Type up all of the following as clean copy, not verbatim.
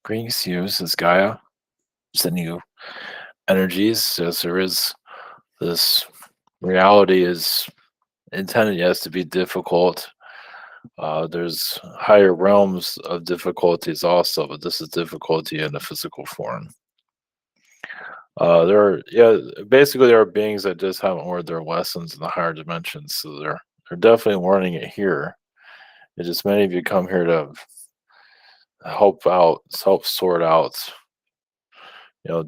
Greetings to you. This is Gaia sending you energies as there is this reality is intended, yes, to be difficult. There's higher realms of difficulties also, but this is difficulty in a physical form. Basically there are beings that just haven't learned their lessons in the higher dimensions, so they're definitely learning it here. It's just many of you come here to help sort out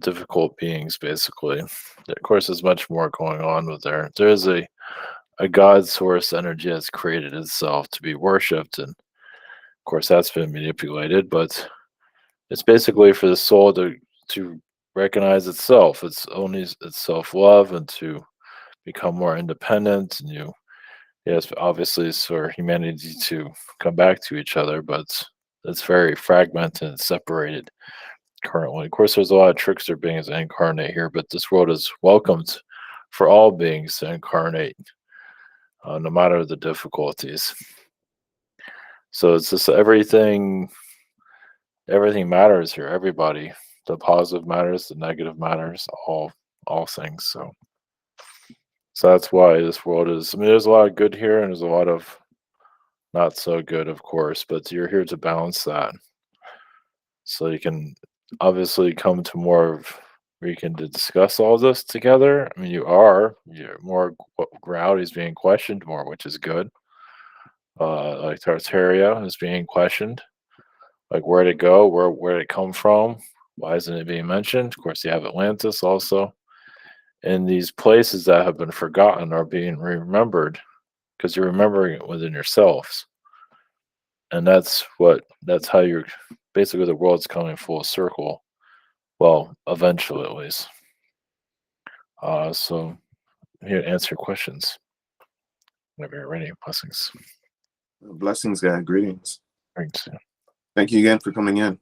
difficult beings basically. Of course, there's much more going on with there is a god source energy that's created itself to be worshipped, and of course that's been manipulated, but it's basically for the soul to recognize itself, its self-love, and to become more independent. And yes, obviously it's for humanity to come back to each other, but it's very fragmented and separated currently. Of course, there's a lot of trickster beings that incarnate here, but this world is welcomed for all beings to incarnate, no matter the difficulties. So it's just everything matters here. Everybody, the positive matters, the negative matters, all things. So that's why this world is. I mean, there's a lot of good here, and there's a lot of not so good, of course. But you're here to balance that, so you can obviously come to more of where you can discuss all this together. I mean, you're more reality is being questioned more, which is good. Like Tartaria is being questioned, like where did it go, where did it come from, why isn't it being mentioned? Of course, you have Atlantis also, and these places that have been forgotten are being remembered because you're remembering it within yourselves, and that's how you're basically the world's coming full circle. Well, eventually, at least. So here to answer your questions. Whenever you're ready, blessings. Blessings, God. Greetings. Thanks. Thank you again for coming in.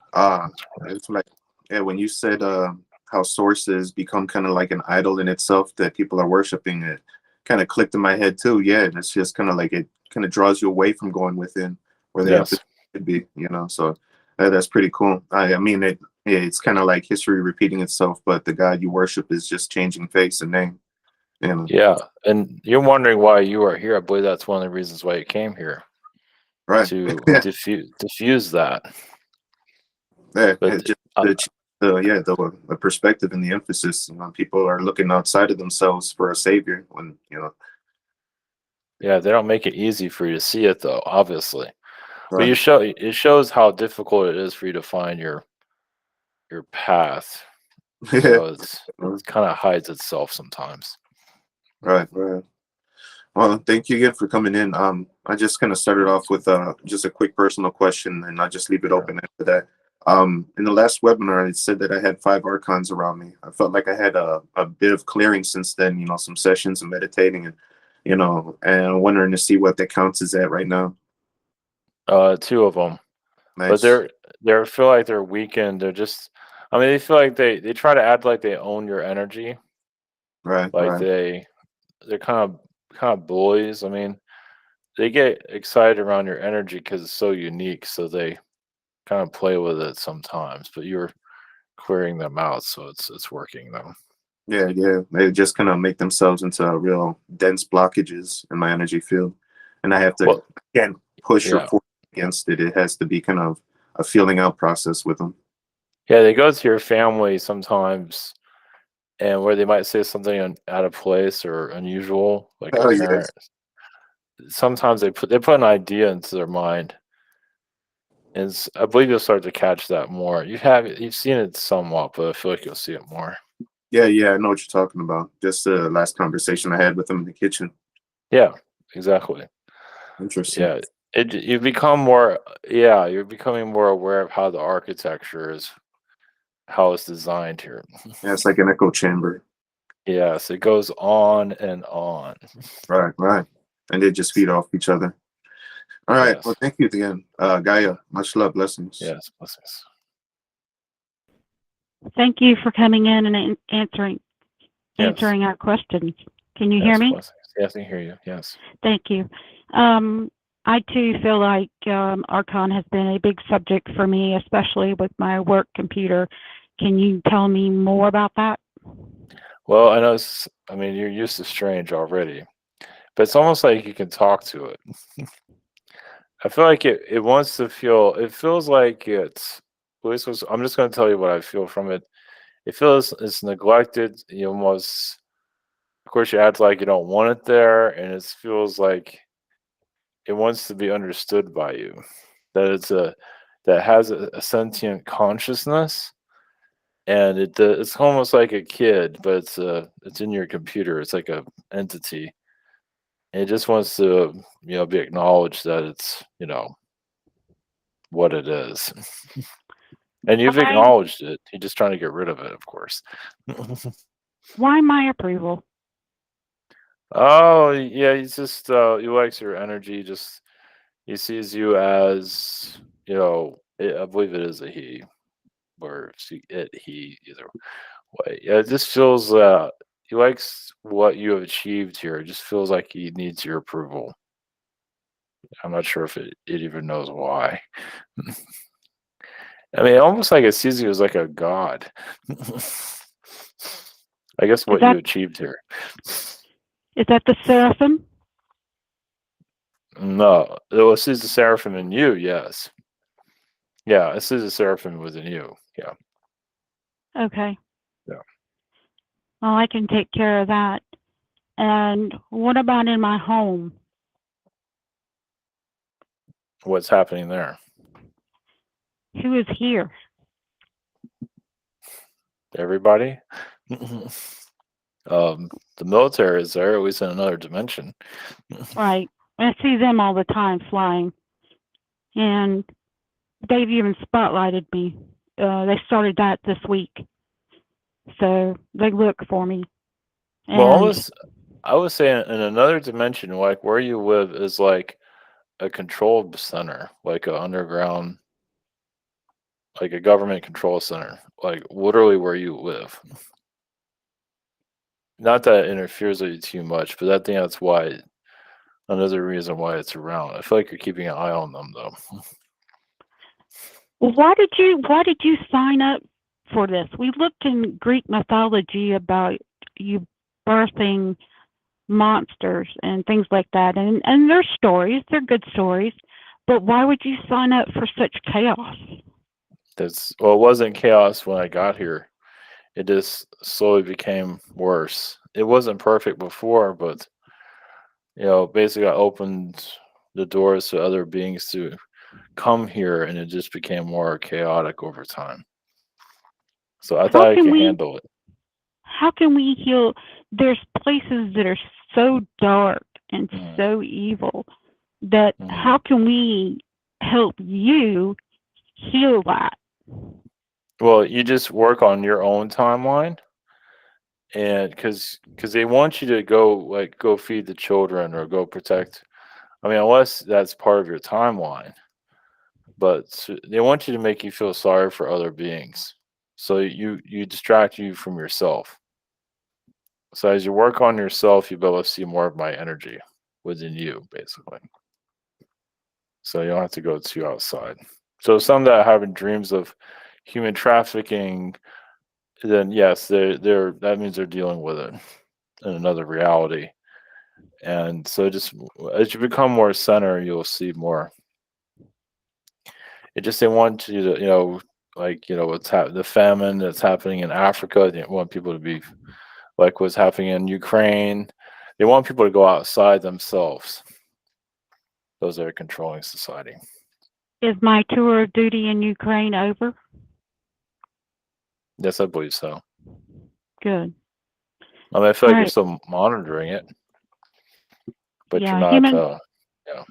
It's like, yeah, when you said how sources become kind of like an idol in itself that people are worshiping, it kind of clicked in my head too. Yeah, and it's just kind of like it kind of draws you away from going within where the Yes. emphasis should be, So that's pretty cool. I mean, it's kind of like history repeating itself, but the God you worship is just changing face and name. Yeah, and you're wondering why you are here. I believe that's one of the reasons why you came here, Right. to diffuse that. Yeah, But just the perspective and the emphasis. People are looking outside of themselves for a savior when yeah, they don't make it easy for you to see it, though. Obviously, but Right. it shows how difficult it is for you to find your path. So it kind of hides itself sometimes. Right. Well, thank you again for coming in. I just kind of started off with just a quick personal question, and I'll just leave it open after that. In the last webinar, it said that I had 5 archons around me. I felt like I had a bit of clearing since then, some sessions of meditating and, and I'm wondering to see what that counts as at right now. 2 of them. Nice. But they feel like they're weakened. They're just, I mean, they feel like they try to act like they own your energy. Right. Like Right. they're kind of bullies. I mean, they get excited around your energy because it's so unique. So they kind of play with it sometimes. But you're clearing them out, so it's working though. Yeah. They just kind of make themselves into real dense blockages in my energy field, and I have to again push or force against it. It has to be kind of a feeling out process with them. Yeah, they go to your family sometimes, and where they might say something out of place or unusual, like a parent. Yes. Sometimes they put an idea into their mind, and I believe you'll start to catch that more. You've seen it somewhat, but I feel like you'll see it more. Yeah, I know what you're talking about. Just the last conversation I had with them in the kitchen. Yeah, exactly. Interesting. Yeah, you become more. Yeah, you're becoming more aware of how the architecture is, how it's designed here. Yeah, it's like an echo chamber. Yes, it goes on and on. Right. And they just feed off each other. All right. Yes. Well, thank you again, Gaia. Much love, blessings. Yes, blessings. Thank you for coming in and answering our questions. Can you hear me? Blessings. Yes, I can hear you. Yes. Thank you. I too feel like Archon has been a big subject for me, especially with my work computer. Can you tell me more about that? Well, I know. I mean, you're used to strange already, but it's almost like you can talk to it. I feel like it wants to feel. It feels like it's. At least I'm just going to tell you what I feel from it. It feels it's neglected. You almost, of course, you act like you don't want it there, and it feels like it wants to be understood by you. That that has a sentient consciousness, and it's almost like a kid, but it's in your computer. It's like a entity. And it just wants to be acknowledged that it's what it is. And you've Why? acknowledged it. You're just trying to get rid of it, of course. Why my approval? Oh yeah, he's just he likes your energy. Just he sees you as I believe it is a he, or he either way. Yeah, it just feels he likes what you have achieved here. It just feels like he needs your approval. I'm not sure if it even knows why. I mean, almost like it sees you as like a god. I guess Is what you that achieved here. is that the seraphim? No, it sees the seraphim in you. Yes, yeah, it sees the seraphim within you. Yeah, Okay. yeah. Well, I can take care of that. And what about in my home? What's happening there? Who is here? Everybody. The military is there, at least in another dimension. Right. I see them all the time flying. And they've even spotlighted me. They started that this week. So they look for me. Well, And almost, I would say in another dimension, like where you live is like a controlled center, like a underground, like a government control center, like literally where you live. Not that it interferes with you too much, but I think that's why another reason why it's around. I feel like you're keeping an eye on them though. why did you sign up for this? We looked in Greek mythology about you birthing monsters and things like that, and they're stories, they're good stories, but why would you sign up for such chaos? It wasn't chaos when I got here. It just slowly became worse. It wasn't perfect before, but basically I opened the doors to other beings to come here, and it just became more chaotic over time. So I How thought I can could we handle it. how can we heal? There's places that are so dark and Mhm, so evil that mhm. how can we help you heal that? Well, you just work on your own timeline, and because they want you to go feed the children or go protect. I mean, unless that's part of your timeline, but they want you to make you feel sorry for other beings, so you distract you from yourself. So as you work on yourself, you'll be able to see more of my energy within you, basically. So you don't have to go too outside. So some that are having dreams of human trafficking, then yes, they're that means they're dealing with it in another reality. And so just as you become more center, you'll see more. It just they want you to, what's the famine that's happening in Africa. They want people to be like what's happening in Ukraine. They want people to go outside themselves. Those that are controlling society. Is my tour of duty in Ukraine over? Yes, I believe so. Good. I mean, I feel All like you're right. still monitoring it, but you're Yeah, not. Yeah.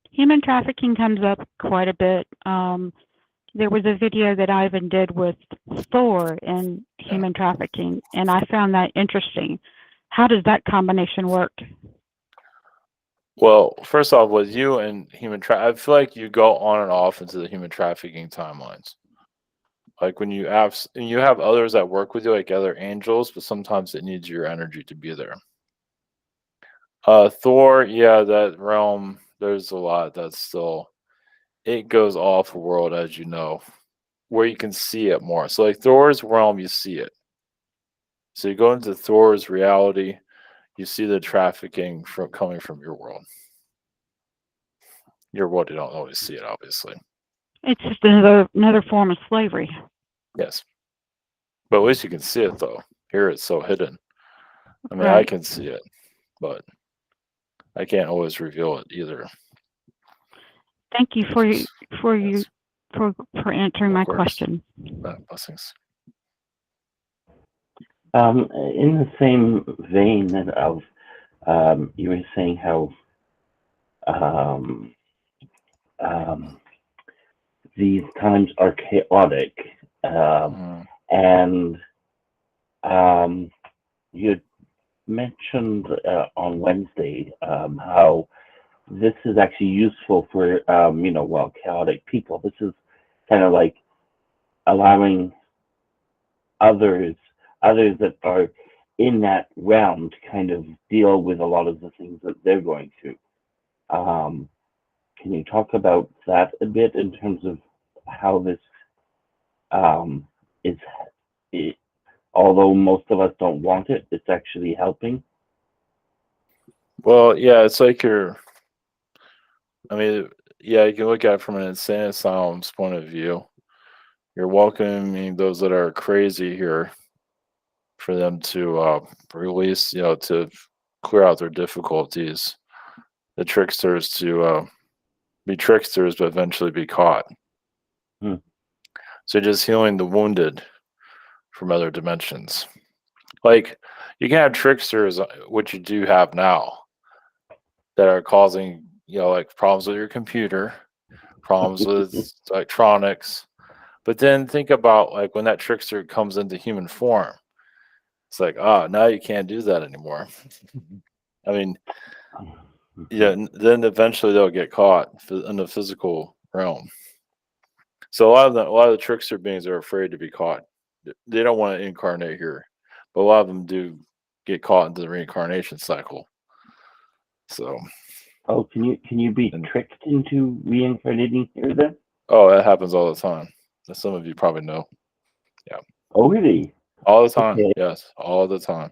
human trafficking comes up quite a bit. There was a video that Ivan did with Thor and Yeah. human trafficking, and I found that interesting. How does that combination work? Well, first off, with you and I feel like you go on and off into the human trafficking timelines. Like when you have others that work with you, like other angels, but sometimes it needs your energy to be there. Thor, yeah, that realm There's a lot that's still, it goes off world, as you know, where you can see it more. So like Thor's realm, you see it. So you go into Thor's reality, you see the trafficking from coming from your world. Your world, you don't always see it, obviously. It's just another form of slavery. Yes. But at least you can see it though. Here it's so hidden. I mean, I Right. can see it, but I can't always reveal it either. Thank you Which for is, you yes, for answering of my course. question. Blessings. In the same vein of you were saying how um, these times are chaotic, and you had mentioned on Wednesday how this is actually useful for chaotic people. This is kind of like allowing others that are in that realm to kind of deal with a lot of the things that they're going through. Can you talk about that a bit in terms of how this is, it, although most of us don't want it, it's actually helping? Well, yeah, it's like I mean, yeah, you can look at it from an insane asylum's point of view. You're welcoming those that are crazy here for them to release, to clear out their difficulties. The tricksters to be tricksters, but eventually be caught. Hmm. So just healing the wounded from other dimensions. Like you can have tricksters, which you do have now, that are causing, like problems with your computer, problems with electronics. But then think about like when that trickster comes into human form. It's like, now you can't do that anymore. I mean, yeah, then eventually they'll get caught in the physical realm. So a lot of the trickster beings are afraid to be caught. They don't want to incarnate here, but a lot of them do get caught into the reincarnation cycle. So, Oh, can you be tricked into reincarnating here then? oh, that happens all the time. As some of you probably know. Yeah. Oh, really? All the time. Okay. Yes, all the time.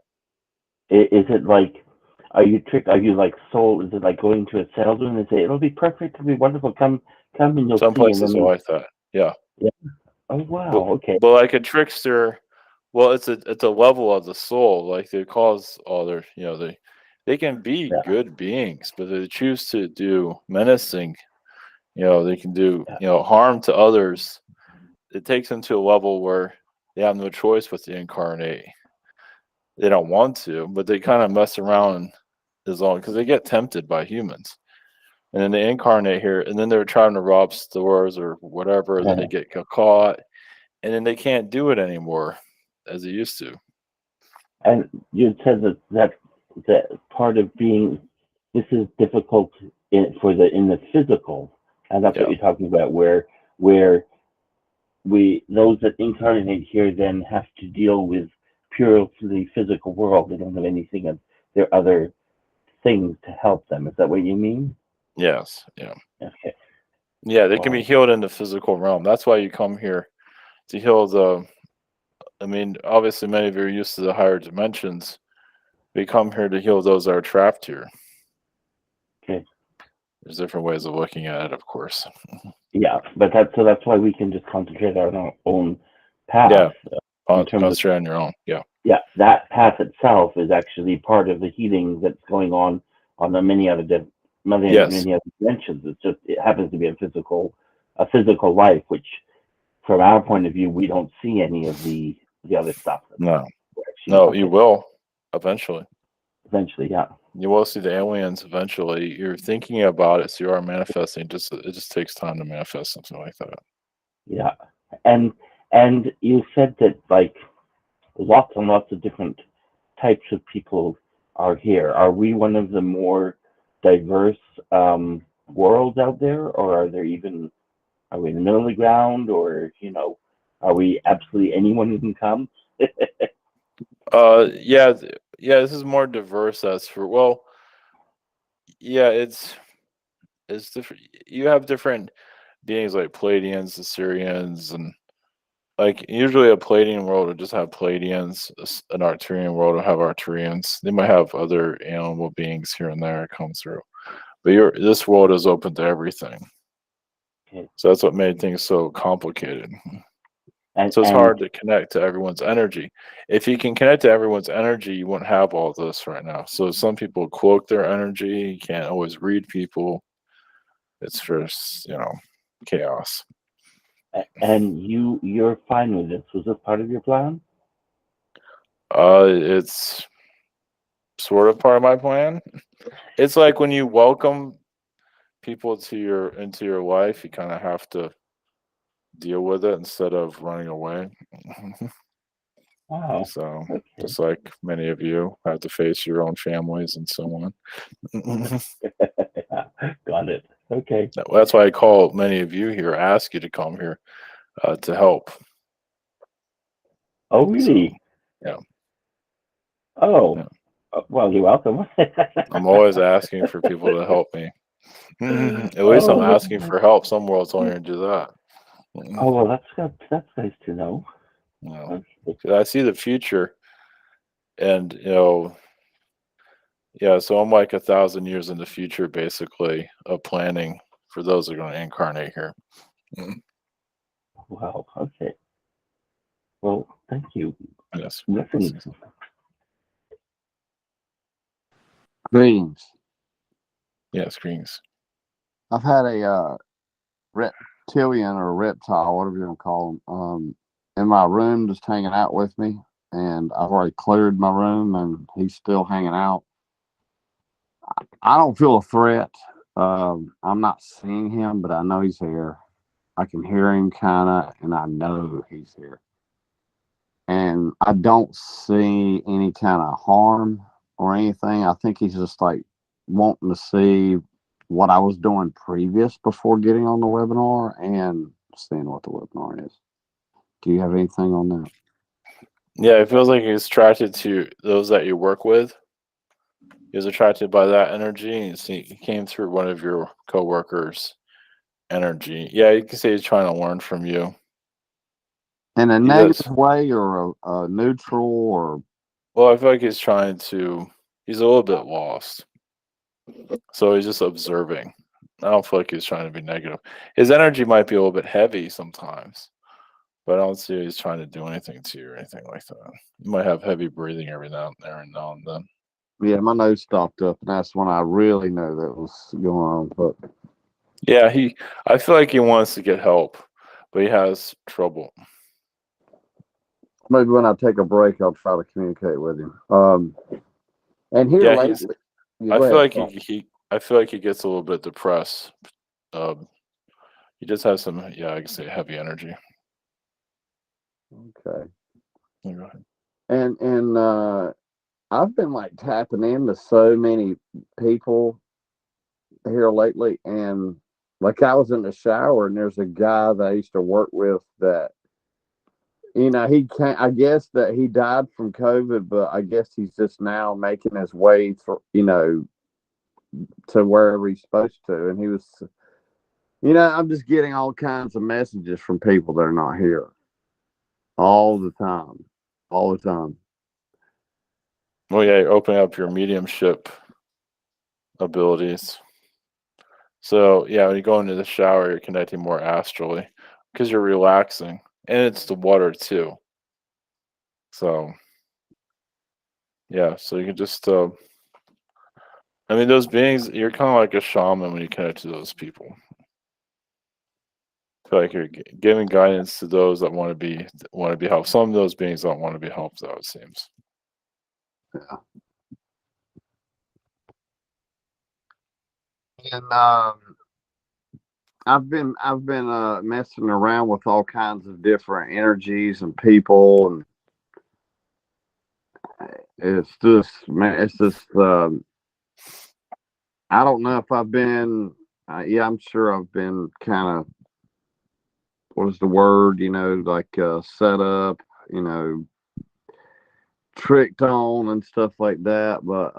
Is it like, are you tricked? Are you like sold? Is it like going to a salesman and say it'll be perfect, it'll be wonderful, come and you'll Some see, and places then are like that. Yeah. yeah. Oh wow. But Okay. but like a trickster, well, it's a level of the soul. Like they cause all their, they can be Yeah. good beings, but they choose to do menacing. They can do Yeah. harm to others. It takes them to a level where they have no choice but to incarnate. They don't want to, but they kind of mess around as long because they get tempted by humans, and then they incarnate here, and then they're trying to rob stores or whatever. And then they get caught, and then they can't do it anymore as they used to. And you said that part of being, this is difficult in the physical, and that's what Yeah. you're talking about, where those that incarnate here then have to deal with purely physical world. They don't have anything of their other things to help them. Is that what you mean? Yes. Yeah. Okay. Yeah. They can be Wow. healed in the physical realm. That's why you come here to heal the. I mean, obviously, many of you are used to the higher dimensions. We come here to heal those that are trapped here. Okay. There's different ways of looking at it, of course. Yeah, but that's why we can just concentrate on our own path. Yeah. In terms of, Concentrate on your own. Yeah. yeah, that path itself is actually part of the healing that's going on the many other many other dimensions. It's just, it happens to be a physical life, which from our point of view we don't see any of the other stuff. No. Actually, No, okay. you will eventually. Eventually, yeah. You will see the aliens eventually. You're thinking about it, so you are manifesting. It just takes time to manifest something like that. Yeah, and you said that like lots and lots of different types of people are here. Are we one of the more diverse worlds out there, or are we in the middle of the ground, or are we absolutely anyone who can come? Yeah, yeah. This is more diverse. That's for, well, yeah. it's different. You have different beings like Pleiadians, Assyrians, and like usually a Pleiadian world will just have Pleiadians. An Arcturian world will have Arcturians. They might have other animal beings here and there come through, but this world is open to everything. Okay. So that's what made things so complicated. And So it's hard to connect to everyone's energy. If you can connect to everyone's energy, you wouldn't have all this right now. So some people cloak their energy. You can't always read people. It's just, chaos. and you're fine with this. Was this part of your plan? It's sort of part of my plan. It's like when you welcome people into your life, you kind of have to deal with it instead of running away. Wow. So Okay. just like many of you have to face your own families and so on. Got it. Okay. That's why I call many of you here, ask you to come here to help. Oh, really? So, yeah. Oh, Yeah. well, you're welcome. I'm always asking for people to help me. At least I'm Oh, asking for help. Some worlds only do that. oh, well, that's nice to know. Okay. 'Cause I see the future, and yeah. So I'm like 1,000 years in the future, basically, of planning for those that are going to incarnate here. Wow. Okay. Well, thank you. Yes. Listen. Greetings. Yeah, screens. I've had a reptilian or reptile, whatever you want to call them, in my room just hanging out with me. And I've already cleared my room and he's still hanging out. I don't feel a threat. I'm not seeing him, but I know he's here. I can hear him kind of, and I know he's here. And I don't see any kind of harm or anything. I think he's just like wanting to see what I was doing previous before getting on the webinar and seeing what the webinar is. Do you have anything on that? Yeah, it feels like he's attracted to those that you work with. He was attracted by that energy, and he came through one of your coworkers' energy. Yeah, you can say he's trying to learn from you. In a He negative does. way or a neutral or? Well, I feel like he's trying to. He's a little bit lost, so he's just observing. I don't feel like he's trying to be negative. His energy might be a little bit heavy sometimes, but I don't see he's trying to do anything to you or anything like that. You might have heavy breathing every now and then. Yeah, my nose stopped up, and that's when I really know that was going on. But Yeah, I feel like he wants to get help, but he has trouble. maybe when I take a break, I'll try to communicate with him. And here Yeah, lately, I go feel ahead. like I feel like he gets a little bit depressed. He just has some, yeah, I can say heavy energy. Okay. Yeah, go ahead. And I've been like tapping into so many people here lately, and like I was in the shower, and there's a guy that I used to work with that, he can't. I guess that he died from COVID, but I guess he's just now making his way through, to wherever he's supposed to, and he was. I'm just getting all kinds of messages from people that are not here all the time, all the time. Well, yeah, you're opening up your mediumship abilities. So, yeah, when you go into the shower, you're connecting more astrally because you're relaxing, and it's the water too. So, yeah, so you can just, those beings, you're kind of like a shaman when you connect to those people. I feel like you're giving guidance to those that want to be helped. Some of those beings don't want to be helped, though, it seems. Yeah. And I've been messing around with all kinds of different energies and people, and it's just, man, it's just I don't know if I've been yeah, I'm sure I've been kind of, what is the word, like set up, tricked on and stuff like that, but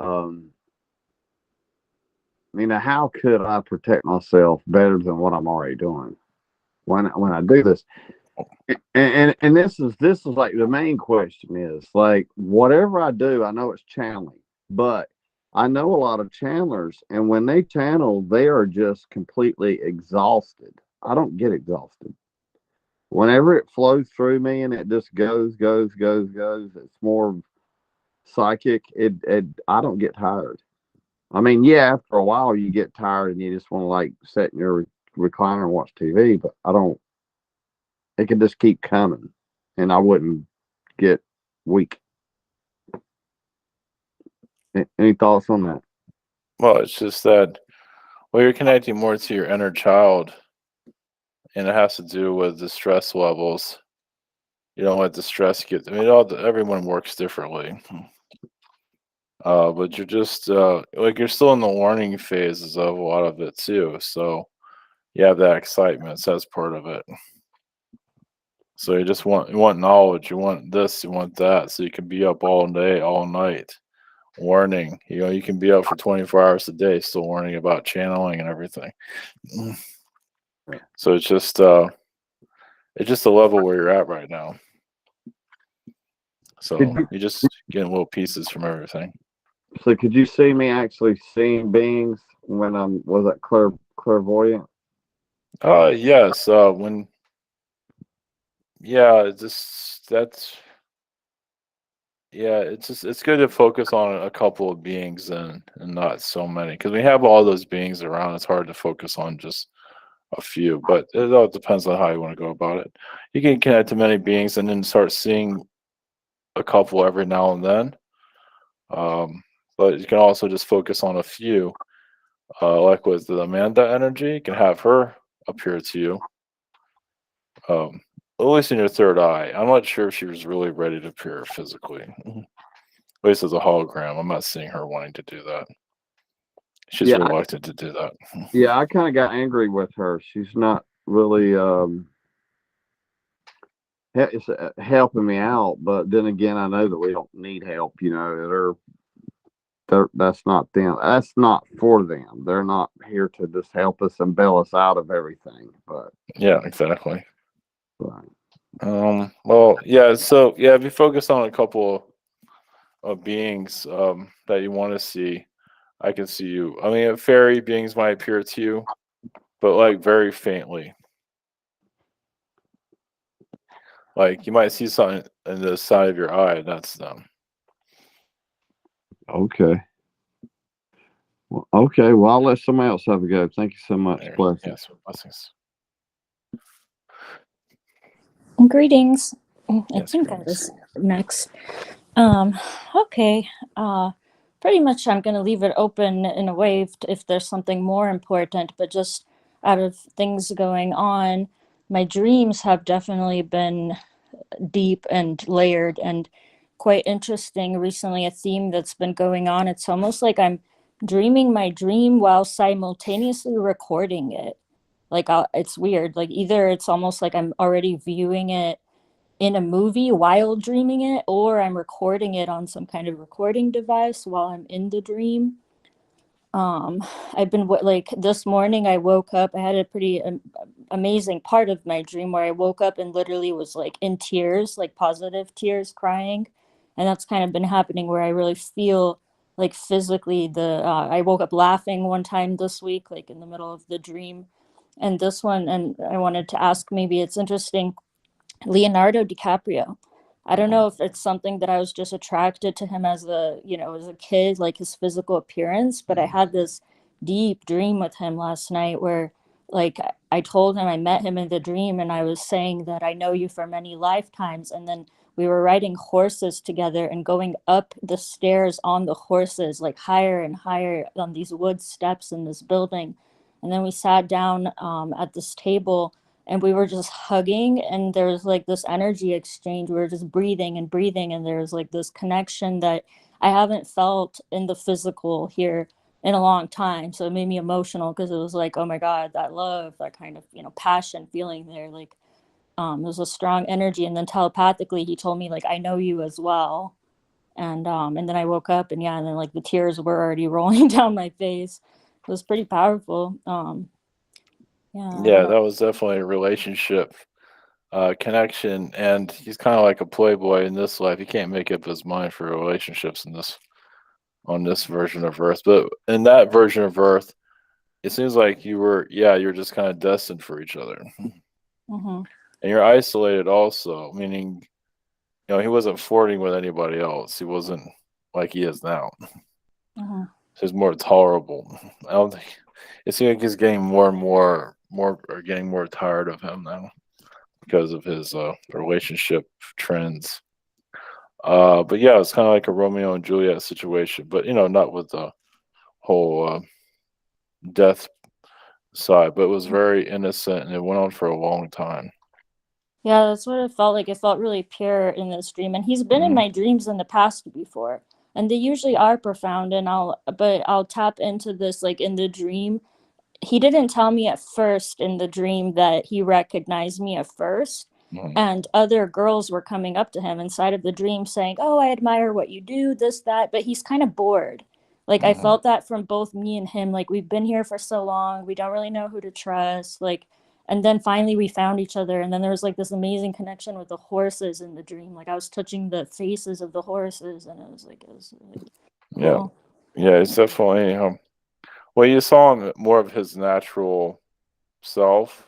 how could I protect myself better than what I'm already doing when I do this? And this is like the main question is like whatever I do, I know it's channeling, but I know a lot of channelers, and when they channel, they are just completely exhausted. I don't get exhausted. Whenever it flows through me and it just goes, it's more psychic. It I don't get tired. I mean, yeah, after a while you get tired and you just want to like sit in your recliner and watch TV, but I don't. It could just keep coming, and I wouldn't get weak. Any thoughts on that? Well, it's just that, well, you're connecting more to your inner child, and it has to do with the stress levels. You don't let the stress get. I mean, everyone works differently. But you're just like you're still in the learning phases of a lot of it too. So you have that excitement. So that's part of it. So you want knowledge, you want this, you want that, so you can be up all day, all night, learning. You can be up for 24 hours a day, still learning about channeling and everything. So it's just the level where you're at right now. So you're just getting little pieces from everything. So could you see me actually seeing beings when was that clairvoyant? Yes. It's good to focus on a couple of beings and not so many, because we have all those beings around. It's hard to focus on just a few, but it all depends on how you want to go about it. You can connect to many beings and then start seeing a couple every now and then. But you can also just focus on a few, like with the Amanda energy. You can have her appear to you, at least in your third eye. I'm not sure if she was really ready to appear physically. At least as a hologram. I'm not seeing her wanting to do that. She's Yeah, reluctant to do that. yeah, I kind of got angry with her. She's not really helping me out, but then again, I know that we don't need help. That's not them. That's not for them. They're not here to just help us and bail us out of everything. But Yeah, exactly. right. Well, yeah. So yeah, if you focus on a couple of beings that you want to see, I can see you. I mean, fairy beings might appear to you, but like very faintly. Like you might see something in the side of your eye, and that's them. Okay. Well, okay. Well, I'll let somebody else have a go. Thank you so much. There. Bless you. Yes, blessings. Greetings. I Yes, think I greetings. was next. Okay. Pretty much I'm going to leave it open in a way if there's something more important, but just out of things going on, my dreams have definitely been deep and layered and quite interesting. Recently, a theme that's been going on, it's almost like I'm dreaming my dream while simultaneously recording it. Like it's weird. Like either it's almost like I'm already viewing it in a movie while dreaming it, or I'm recording it on some kind of recording device while I'm in the dream. I've been like this morning I woke up, I had a pretty amazing part of my dream where I woke up and literally was like in tears, like positive tears, crying. And that's kind of been happening where I really feel like physically I woke up laughing one time this week, like in the middle of the dream. And this one, and I wanted to ask, maybe it's interesting, Leonardo DiCaprio. I don't know if it's something that I was just attracted to him as as a kid, like his physical appearance, but I had this deep dream with him last night where like I told him, I met him in the dream and I was saying that I know you for many lifetimes, and then we were riding horses together and going up the stairs on the horses, like higher and higher on these wood steps in this building. And then we sat down at this table and we were just hugging, and there was like this energy exchange. We were just breathing and breathing, and there was like this connection that I haven't felt in the physical here in a long time. So it made me emotional because it was like, oh my God, that love, that kind of passion feeling there, like there's a strong energy. And then telepathically he told me like, I know you as well. And then I woke up, and yeah, and then like the tears were already rolling down my face. was pretty powerful. Yeah, that was definitely a relationship connection, and he's kind of like a playboy in this life. He can't make up his mind for relationships in this on this version of Earth, but in that version of Earth, it seems like you're just kind of destined for each other, and Mm-hmm. you're isolated also, meaning he wasn't flirting with anybody else. He wasn't like he is now. Mm-hmm. So it's more tolerable. I don't think it seems like he's getting more and more or getting more tired of him now because of his relationship trends. But yeah, it's kind of like a Romeo and Juliet situation, but not with the whole death side, but it was very innocent and it went on for a long time. Yeah, that's what it felt like. It felt really pure in this dream. And he's been in Mhm. my dreams in the past before. And they usually are profound, and I'll tap into this like in the dream. He didn't tell me at first in the dream that he recognized me at first. Mhm. And other girls were coming up to him inside of the dream saying, "Oh, I admire what you do, this, that." But he's kind of bored. Like, I Mhm. felt that from both me and him. Like, we've been here for so long. We don't really know who to trust. Like, and then finally we found each other. And then there was like this amazing connection with the horses in the dream. Like, I was touching the faces of the horses, and it was like Yeah, cool. yeah, it's definitely. Well, you saw him more of his natural self,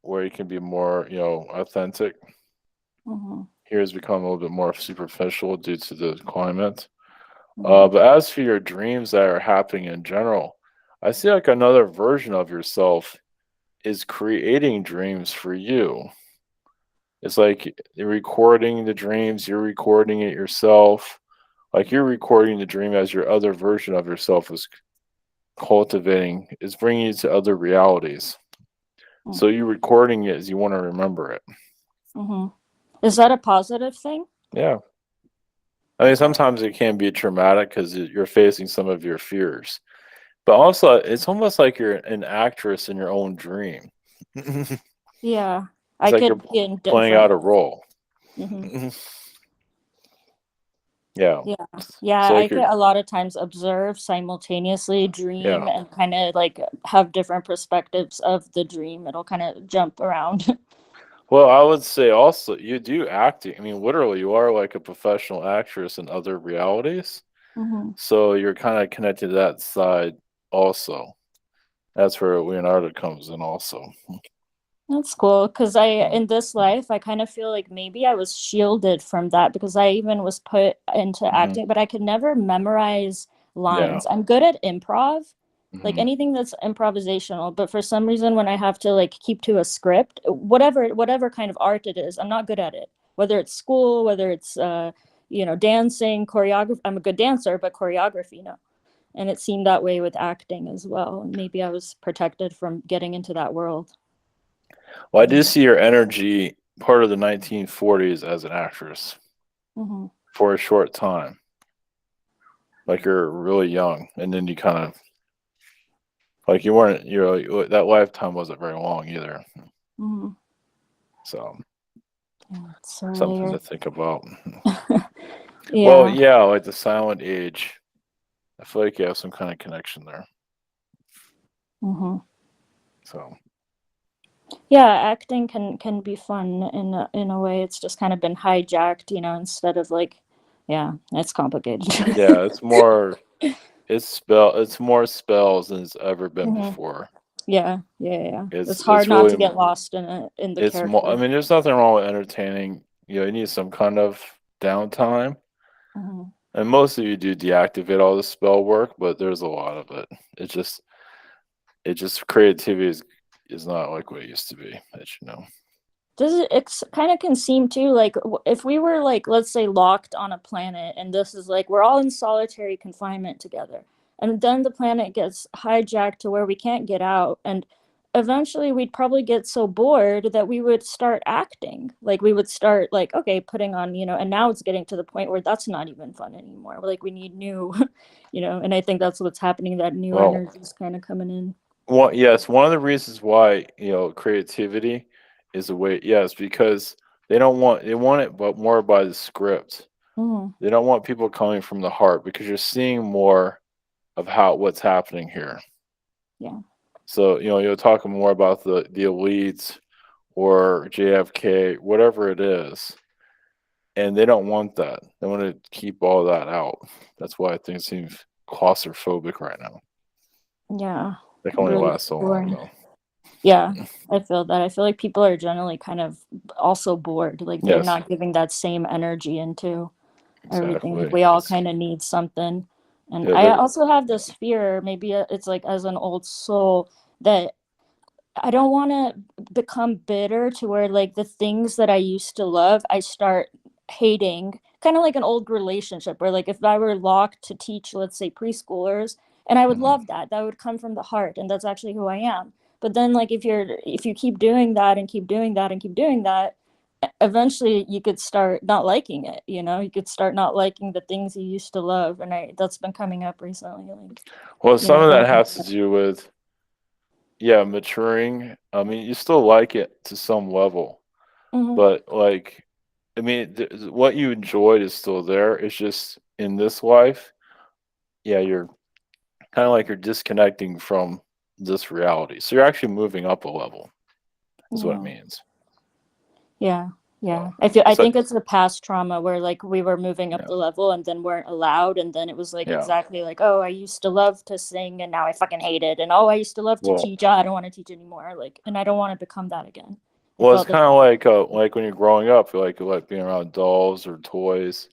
where he can be more, authentic. Mm-hmm. Here has become a little bit more superficial due to the climate. Mm-hmm. But as for your dreams that are happening in general, I see like another version of yourself is creating dreams for you. It's like you're recording the dreams, you're recording it yourself. Like you're recording the dream as your other version of yourself is cultivating, is bringing you to other realities. So you recording it as you want to remember it. Mm-hmm. Is that a positive thing? Yeah. I mean, Okay. sometimes it can be traumatic because you're facing some of your fears. But also, it's almost like you're an actress in your own dream. It's Yeah, I like could you're be in playing out different. a role. Mm-hmm. Yeah. Yeah, yeah, So I like could you're, a lot of times observe simultaneously, dream, yeah. and kind of like have different perspectives of the dream. It'll kind of jump around. Well, I would say also you do acting. I mean, literally, you are like a professional actress in other realities. Mm-hmm. So you're kind of connected to that side also. That's where Leonardo comes in also. That's cool because I, Mm. in this life, I kind of feel like maybe I was shielded from that because I even was put into Hmm. acting, but I could never memorize Yeah. lines. I'm good at improv, like Hmm. anything that's improvisational, but for some reason, when I have to like keep to a script, whatever kind of art it is, I'm not good at it. Whether it's school, whether it's dancing, choreography. I'm a good dancer, but choreography, no. And it seemed that way with acting as well. Maybe I was protected from getting into that world. Well, I do see your energy part of the 1940s as an actress Mm-hmm. for a short time. Like you're really young, and then you kind of like you weren't. That lifetime wasn't very long either. Mm-hmm. So Yeah, it's so something to layered. think about. Well, Yeah. yeah, like the silent age. I feel like you have some kind of connection there. Mm-hmm. So Yeah, acting can be fun in a way. It's just kind of been hijacked, instead of like, yeah, it's complicated. yeah, it's more spells than it's ever been Hmm. before. Yeah, yeah, yeah. It's It's hard it's not really to get lost in the it's more. I character. mean, there's nothing wrong with entertaining. You need some kind of downtime, Hmm. and most of you do deactivate all the spell work, but there's a lot of it. It just creativity is not like what it used to be. As you know. Does it kind of can seem too like if we were like, let's say, locked on a planet, and this is like we're all in solitary confinement together, and then the planet gets hijacked to where we can't get out, and eventually we'd probably get so bored that we would start acting, like we would start like, okay, putting on, and now it's getting to the point where that's not even fun anymore. Like we need new and I think that's what's happening, that new Well, energy is kind of coming in. yes, one of the reasons why creativity is a way. Yes, because they want it, but more by the script. Mm-hmm. They don't want people coming from the heart because you're seeing more of what's happening here. Yeah. So, you're talking more about the elites or JFK, whatever it is, and they don't want that. They want to keep all that out. That's why I think it seems claustrophobic right now. Yeah. They can only Really last so long, boring. though. Yeah, I feel that. I feel like people are generally kind of also bored. Like they're Yes, not giving that same energy into everything. Like exactly. we all It's kind of need something. And yeah, I they're also have this fear, maybe it's like as an old soul, that I don't want to become bitter to where like the things that I used to love, I start hating. Kind of like an old relationship where like if I were locked to teach, let's say preschoolers, and I would mhm. love that, that would come from the heart, and that's actually who I am. But then like if you keep doing that and keep doing that and keep doing that, eventually you could start not liking it, you know? You could start not liking the things you used to love, and that's been coming up recently, like, Well, you know, some of that going has to do with maturing. I mean, you still like it to some level, hmm but like, I mean, what you enjoyed is still there. It's just in this life, you're kind of like you're disconnecting from this reality. So you're actually moving up a level, is what it yeah. means. Yeah, yeah. So I it's like, think it's the past trauma where like we were moving up yeah, the level and then weren't allowed, and then it was like yeah. exactly like, oh, I used to love to sing and now I fucking hate it. And oh, I used to love to Well, teach. I don't want to teach anymore. Like, and I don't want to become that again. I well, it's felt the kind of same. like when you're growing up, you like being around dolls or toys,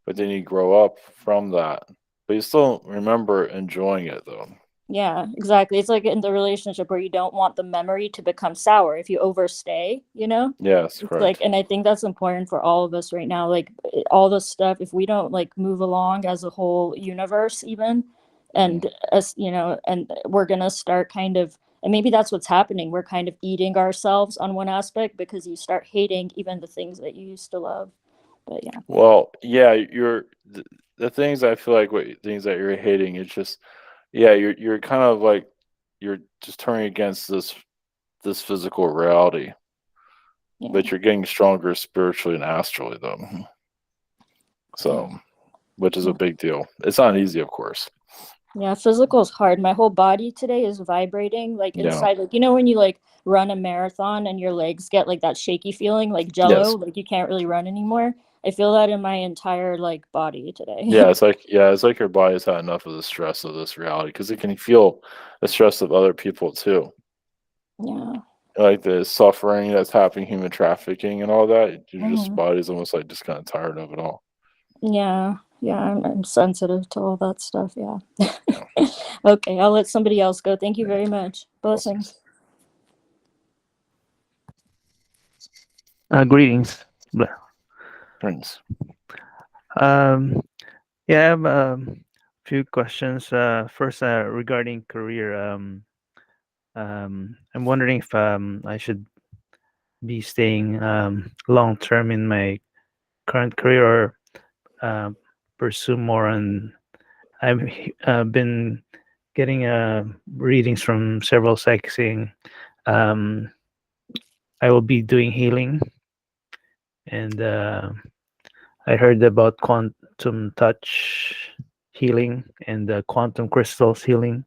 but then you grow up from that, but you still remember enjoying it though. Yeah, exactly. It's like in the relationship where you don't want the memory to become sour if you overstay, you know? Yes, It's like, correct. and I think that's important for all of us right now. Like all this stuff, if we don't like move along as a whole universe, even, Mhm. and us, you know, and we're gonna start kind of, and maybe that's what's happening. We're kind of eating ourselves on one aspect because you start hating even the things that you used to love. But yeah. Well, the things I feel like what things that you're hating. It's just you're kind of like you're just turning against this physical reality, Yeah. but you're getting stronger spiritually and astrally though. Yeah. So, which is a Yeah. big deal. It's not easy, of course. Yeah, physical is hard. My whole body today is vibrating, like Yeah. inside, like you know when you like run a marathon and your legs get like that shaky feeling, like jello, Yes. like you can't really run anymore. I feel that in my entire like body today. It's like your body's had enough of the stress of this reality because it can feel the stress of other people too, Yeah. like the suffering that's happening, human trafficking, and all that. Your just hmm body's almost like just kind of tired of it all. Yeah. Yeah, I'm sensitive to all that stuff. Yeah. Yeah. Okay, I'll let somebody else go. Thank you Yeah. very much. Blessings. Blessings. Greetings. Thanks. Um, yeah, I have a few questions. First, regarding career. I'm wondering if I should be staying long term in my current career or pursue more on. I've been getting readings from several psychics saying um, I will be doing healing, and I heard about quantum touch healing and quantum crystals healing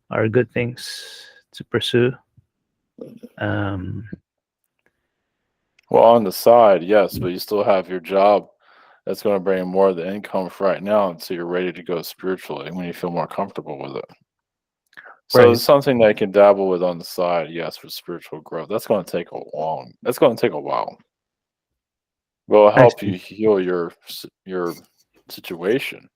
are good things to pursue. Um, Well, on the side, yes, but you still have your job that's going to bring in more of the income for right now until you're ready to go spiritually when you feel more comfortable with it. So right. it's something that you can dabble with on the side, yes, for spiritual growth. That's going to take a while. But it'll I help you see. heal your situation.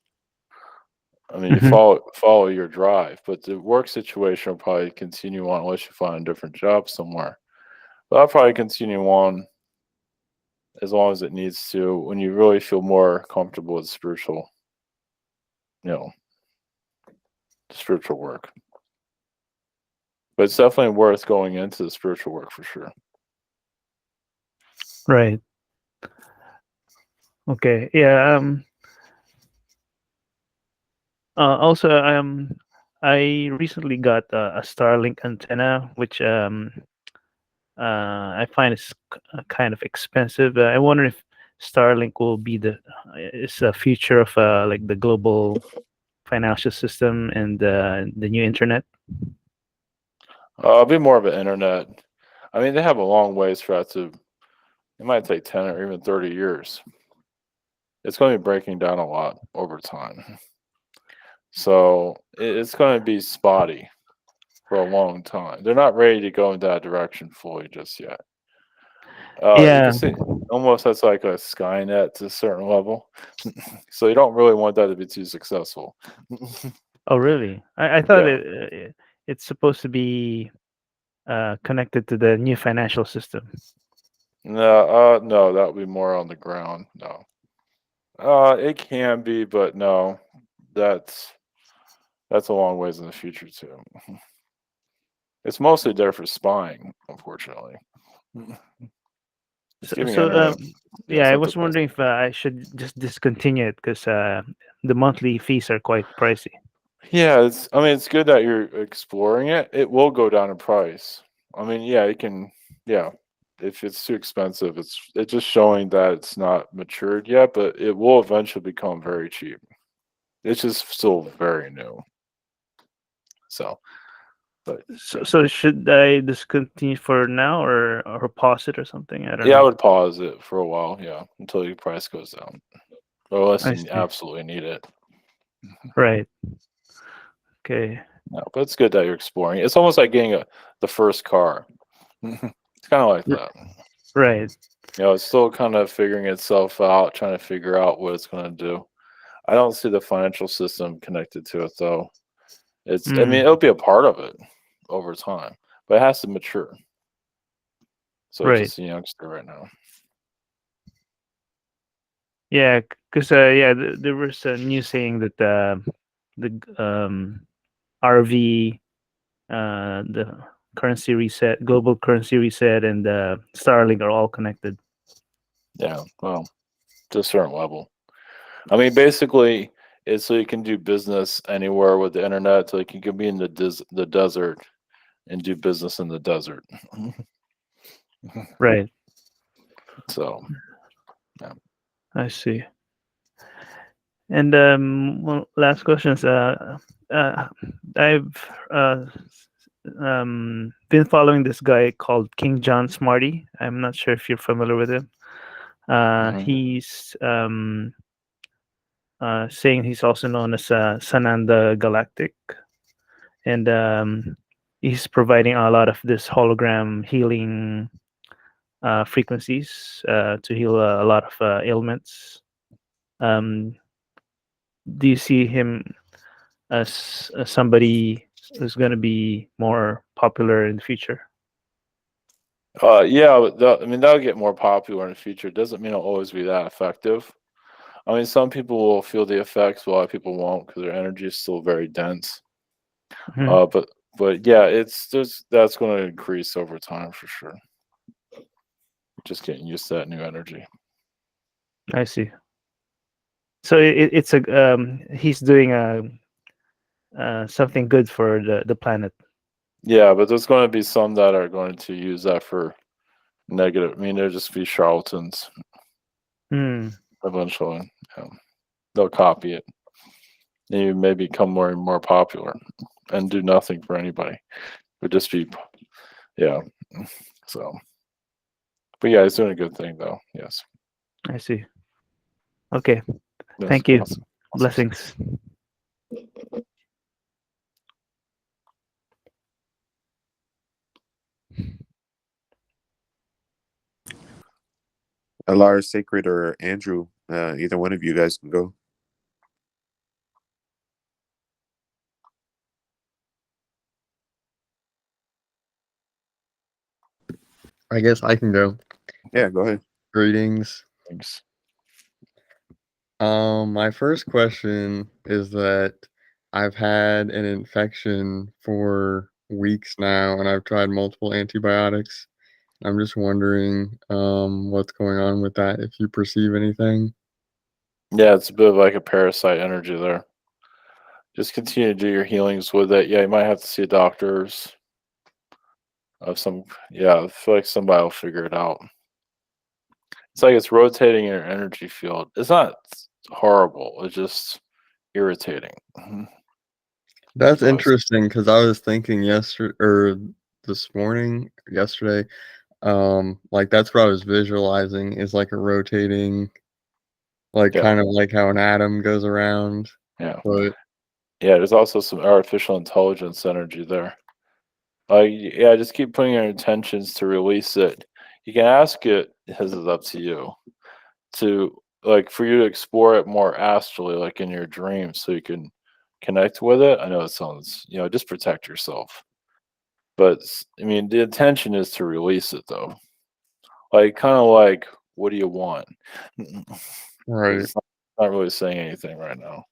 I mean, you Hmm. follow your drive, but the work situation will probably continue on unless you find a different job somewhere. But I'll probably continue on as long as it needs to when you really feel more comfortable with you know, spiritual work. But it's definitely worth going into the spiritual work for sure. Right. Okay. Yeah. Also, I recently got a Starlink antenna, which I find is kind of expensive. I wonder if Starlink will be the is a future of like the global financial system and the new internet? It'll be more of an internet. I mean, they have a long ways for that to. It might take 10 or even 30 years. It's going to be breaking down a lot over time. So it's going to be spotty for a long time. They're not ready to go in that direction fully just yet. You Yeah. can see almost that's like a Skynet to a certain level. So you don't really want that to be too successful. Oh, really? I thought Yeah. it's supposed to be connected to the new financial system. No, that would be more on the ground. No. It can be, but no. That's a long ways in the future too. It's mostly there for spying, unfortunately. It's So, giving so internet. yeah, I something was wondering if I should just discontinue it because the monthly fees are quite pricey. Yeah, I mean, it's good that you're exploring it. It will go down in price. I mean, yeah, it can. Yeah, if it's too expensive, it's just showing that it's not matured yet, but it will eventually become very cheap. It's just still very new. So, but So should I discontinue for now or pause it or something? I don't yeah, I know. would pause it for a while. Yeah, until your price goes down, or unless I you see. absolutely need it. Right. Okay. No, but it's good that you're exploring. It's almost like getting the first car. It's kind of like R- that. Right. It's still kind of figuring itself out, trying to figure out what it's going to do. I don't see the financial system connected to it though. I mean, Mm, it'll be a part of it over time, but it has to mature. So it's right. just a youngster right now. Yeah, because there was a news saying that the RV, the currency reset, global currency reset, and Starlink are all connected. Yeah, well, to a certain level. I mean, basically, it's so you can do business anywhere with the internet. So you can be in the desert and do business in the desert. Right. So, yeah. I see. And well, last questions. I've been following this guy called King John Smarty. I'm not sure if you're familiar with him. Mhm. He's saying he's also known as Sananda Galactic, and he's providing a lot of this hologram healing frequencies to heal a lot of ailments. Um, do you see him as somebody who's going to be more popular in the future? Yeah, I mean, that'll get more popular in the future. It doesn't mean it'll always be that effective. I mean, some people will feel the effects, a lot of people won't because their energy is still very dense. Mhm. But yeah, that's going to increase over time for sure. Just getting used to that new energy. I see. So it's a he's doing something good for the planet. Yeah, but there's going to be some that are going to use that for negative. I mean, they'll just be charlatans Hmm. eventually. Yeah. They'll copy it. And you may become more and more popular and do nothing for anybody. Would just be, yeah. So, but yeah, he's doing a good thing though. Yes. I see. Okay. Yes. Thank you. Awesome. Blessings. Alara Sacred or Andrew, either one of you guys can go. I guess I can go. Yeah, go ahead. Greetings. Thanks. My first question is that I've had an infection for weeks now, and I've tried multiple antibiotics. I'm just wondering, what's going on with that, if you perceive anything. Yeah, it's a bit of like a parasite energy there. Just continue to do your healings with it. Yeah, you might have to see doctors of some. Yeah, I feel like somebody will figure it out. It's like it's rotating in your energy field. It's not horrible. It's just irritating. Mhm. That's So I was- interesting because I was thinking yesterday or this morning, yesterday, like that's what I was visualizing is like a rotating, like yeah, kind of like how an atom goes around. yeah, But yeah. There's also some artificial intelligence energy there. Yeah, just keep putting your intentions to release it. You can ask it. This is up to you to like for you to explore it more astrally, like in your dreams, so you can connect with it. I know it sounds, just protect yourself. But I mean, the intention is to release it, though. Like, kind of like, what do you want? Because right. it's not really saying anything right now.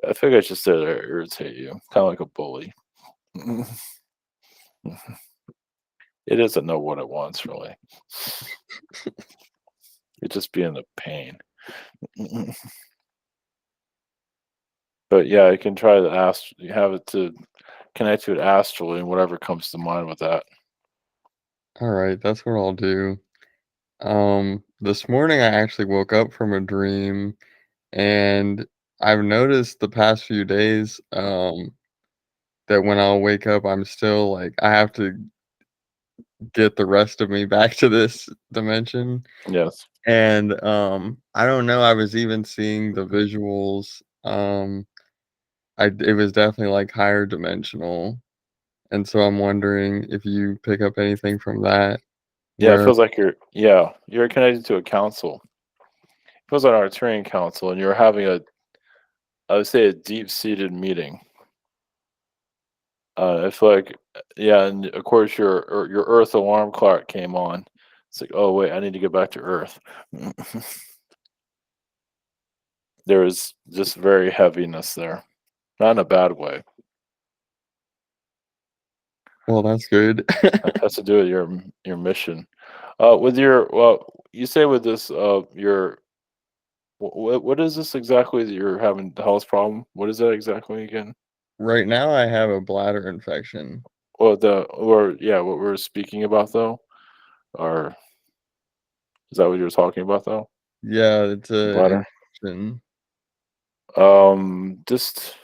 I think I just said to irritate you, kind of like a bully. It doesn't know what it wants, really. It's just being a pain. But yeah, I can try to have it to connect to it astrally and whatever comes to mind with that. All right, that's what I'll do. This morning I actually woke up from a dream and I've noticed the past few days, that when I'll wake up, I'm still like I have to get the rest of me back to this dimension. Yes. And I don't know, I was even seeing the visuals. It was definitely like higher dimensional. And so I'm wondering if you pick up anything from that Yeah, it where feels like you're connected to a council. It feels like an Arcturian council, and you're having I would say, a deep-seated meeting. I feel like, yeah, and of course your Earth alarm clock came on. It's like, oh wait, I need to get back to Earth. There was just very heaviness there, not in a bad way. well, that's good. That has to do with your mission. You say with this, what is this exactly that you're having the health problem? What is that exactly again? Right now I have a bladder infection. What we're speaking about though, or is that what you were talking about though? Yeah, it's The a bladder. infection. Just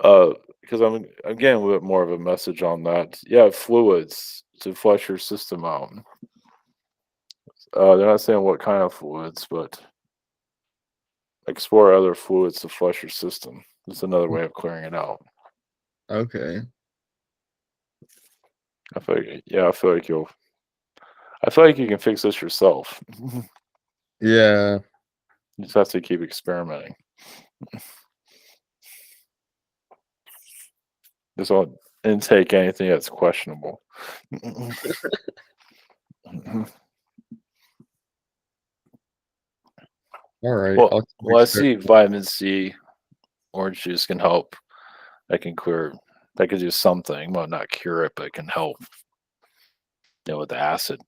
uh, because I'm getting a bit more of a message on that. Yeah, fluids to flush your system out. They're not saying what kind of fluids, but explore other fluids to flush your system. That's another way of clearing it out. Okay. I feel like you can fix this yourself. Yeah. You just have to keep experimenting. Just don't intake anything that's questionable. All right. well, I'll keep well, I see experimenting. vitamin C, orange juice can help. That can clear. That could do something. Well, not cure it, but it can help. With the acid.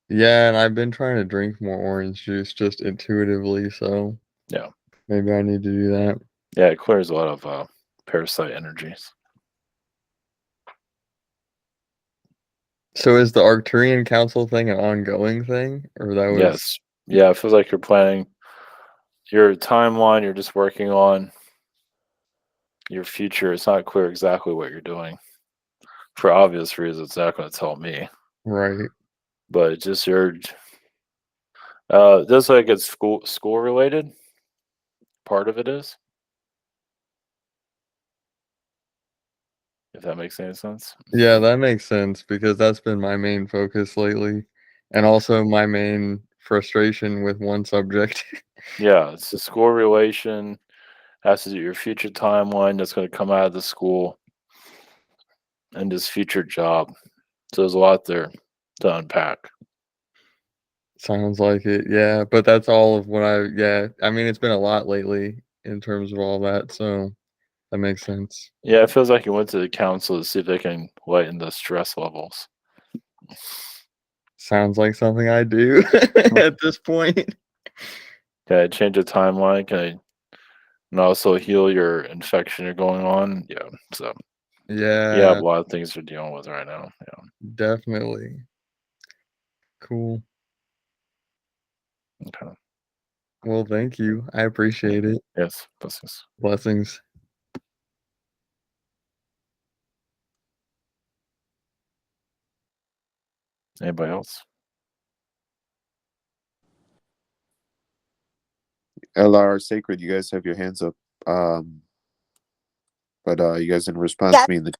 Yeah, and I've been trying to drink more orange juice just intuitively, so Yeah, maybe I need to do that. yeah, it clears a lot of parasite energies. So is the Arcturian Council thing an ongoing thing, or that was Yes, yeah, it feels like you're planning your timeline. You're just working on your future. It's not clear exactly what you're doing for obvious reasons. It's not going to tell me, right? but it's just your. Does like it's school related. Part of it is, if that makes any sense. Yeah, that makes sense because that's been my main focus lately, and also my main frustration with one subject. Yeah, it's the school relation. Has to do your future timeline that's going to come out of the school and his future job. So there's a lot there to unpack. Sounds like it, yeah. But that's all of what yeah. I mean, it's been a lot lately in terms of all that, so that makes sense. Yeah, it feels like you went to the council to see if they can lighten the stress levels. Sounds like something I do at this point. Can I change the timeline? Can I and also heal your infection you're going on? Yeah. So you have Yeah, a lot of things you're dealing with right now. Yeah. definitely. Cool. Okay. Well, thank you. I appreciate it. Yes, blessings. Blessings. Anybody else? LR Sacred, you guys have your hands up. But you guys didn't respond Yeah. to me in the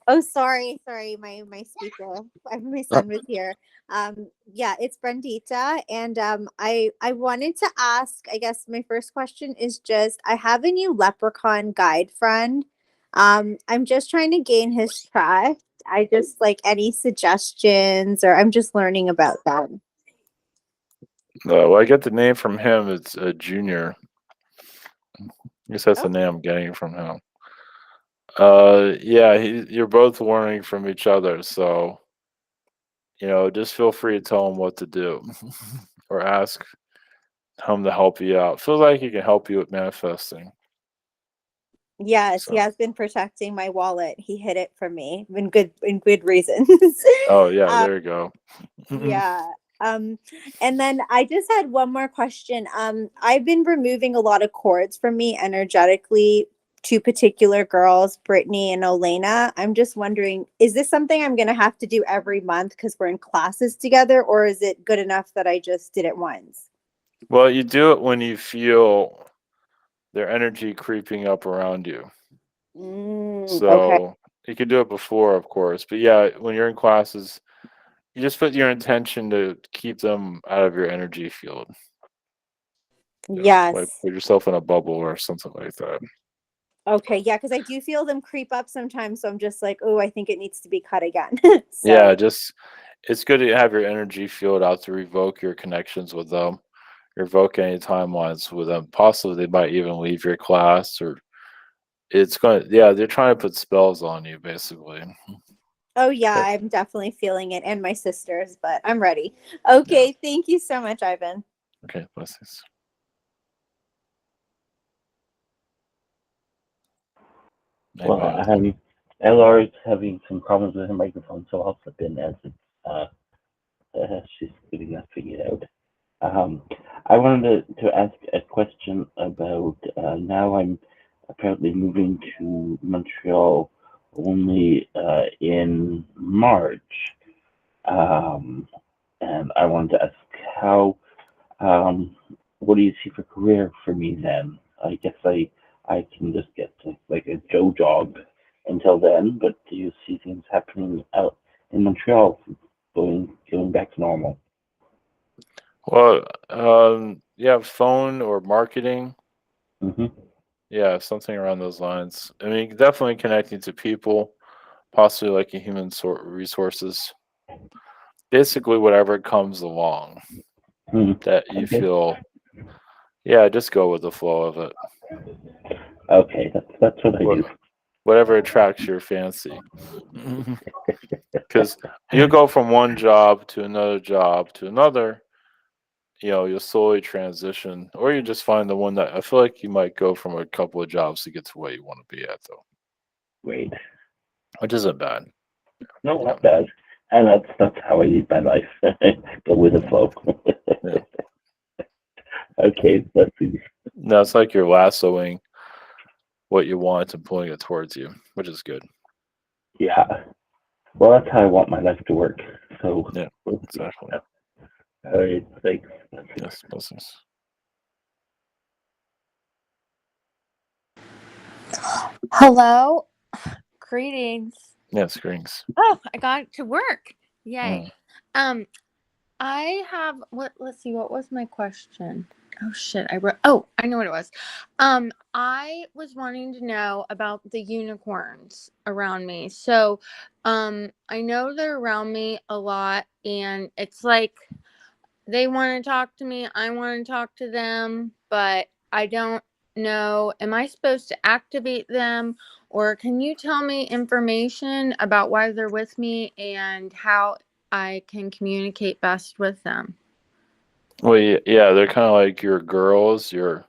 Oh, sorry, my speaker. My son was here. Yeah, it's Brendita, and I wanted to ask. I guess my first question is just I have a new leprechaun guide friend. I'm just trying to gain his trust. I just like any suggestions, or I'm just learning about them. Well, I get the name from him. It's Junior. I guess that's Oh, the name I'm getting from him. Yeah, you're both learning from each other, so just feel free to tell him what to do, or ask him to help you out. Feels like he can help you with manifesting. yes, he So, has been protecting my wallet. He hid it from me in good reasons. oh yeah, um, there you go. Yeah. And then I just had one more question. I've been removing a lot of cords from me energetically, two particular girls, Brittany and Elena. I'm just wondering, is this something I'm gonna have to do every month because we're in classes together, or is it good enough that I just did it once? Well, you do it when you feel their energy creeping up around you. Okay. So you can do it before, of course, but yeah, when you're in classes, you just put your intention to keep them out of your energy field. Like Yes. put yourself in a bubble or something like that. Okay. Yeah, because I do feel them creep up sometimes, so I'm just like, oh, I think it needs to be cut again. Yeah, So just it's good to have your energy field out to revoke your connections with them, revoke any timelines with them. Possibly they might even leave your class, or yeah, they're trying to put spells on you basically. oh yeah, Okay. I'm definitely feeling it, and my sisters, but I'm ready. Yeah. Okay, thank you so much, Ivan. Okay, blessings. Well, Anybody else? LR is having some problems with her microphone, so I'll slip in as it's, she's getting that figured out. I wanted to ask a question about now I'm apparently moving to Montreal only in March. And I wanted to ask how, um, what do you see for career for me then? I guess I can just get to, like a Joe job until then, but do you see things happening out in Montreal going back to normal? Well, yeah, phone or marketing. Hmm. Yeah, something around those lines. I mean, definitely connecting to people, possibly like a human sort resources. Basically, whatever comes along Hmm. that you Okay. feel, yeah, just go with the flow of it. Okay, that's what I do. Whatever attracts your fancy. Because you go from one job to another, you'll slowly transition, or you just find the one that I feel like you might go from a couple of jobs to get to where you want to be at, though, Great. which isn't bad. No, Yeah, not bad. And that's how I live my life. Go with the flow. yeah. Okay, let's see. No, it's like you're lassoing what you want and pulling it towards you, which is good. Yeah. Well, that's how I want my life to work. So, Yeah, we'll see. exactly. All right, thanks. Yes, blessings. Hello. Greetings. Yes, greetings. Oh, I got to work. Yay. Mm. I have let's see, what was my question? Oh shit, I know what it was. I was wanting to know about the unicorns around me. So, I know they're around me a lot, and it's like they want to talk to me, I want to talk to them, but I don't know. Am I supposed to activate them, or can you tell me information about why they're with me and how I can communicate best with them? Well, yeah, they're kind of like your girls. Oh,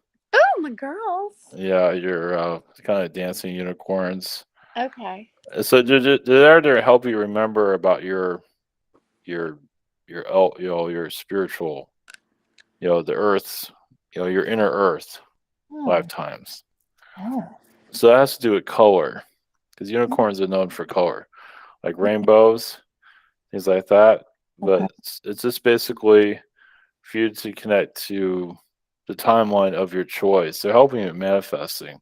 my girls. Your kind of dancing unicorns. Okay. So they're there to help you remember about your your spiritual, the earth's your inner Earth Oh. lifetimes. Oh. So that has to do with color, because unicorns are known for color, like rainbows, things like that. But Okay. it's just basically for you to connect to the timeline of your choice. They're helping you manifesting.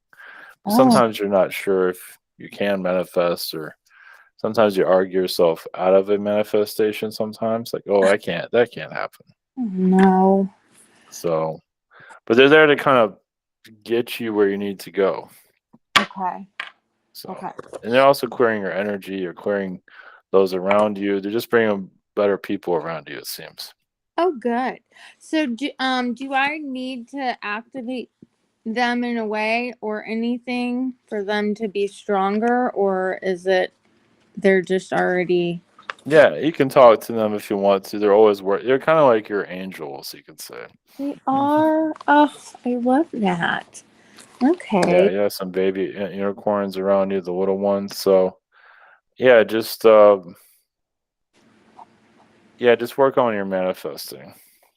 But Oh. sometimes you're not sure if you can manifest, or sometimes you argue yourself out of a manifestation sometimes, like, oh, that can't happen. No. So, but they're there to kind of get you where you need to go. Okay. So, Okay. and they're also clearing your energy, you're clearing those around you. They're just bringing better people around you, it seems. Oh, good. So do I need to activate them in a way or anything for them to be stronger, or is it they're just already? Yeah, you can talk to them if you want to. They're always they're kind of like your angels, you could say. They are. Oh, I love that. Yeah, Okay. you have some baby unicorns around you, the little ones. So, yeah, just just work on your manifesting.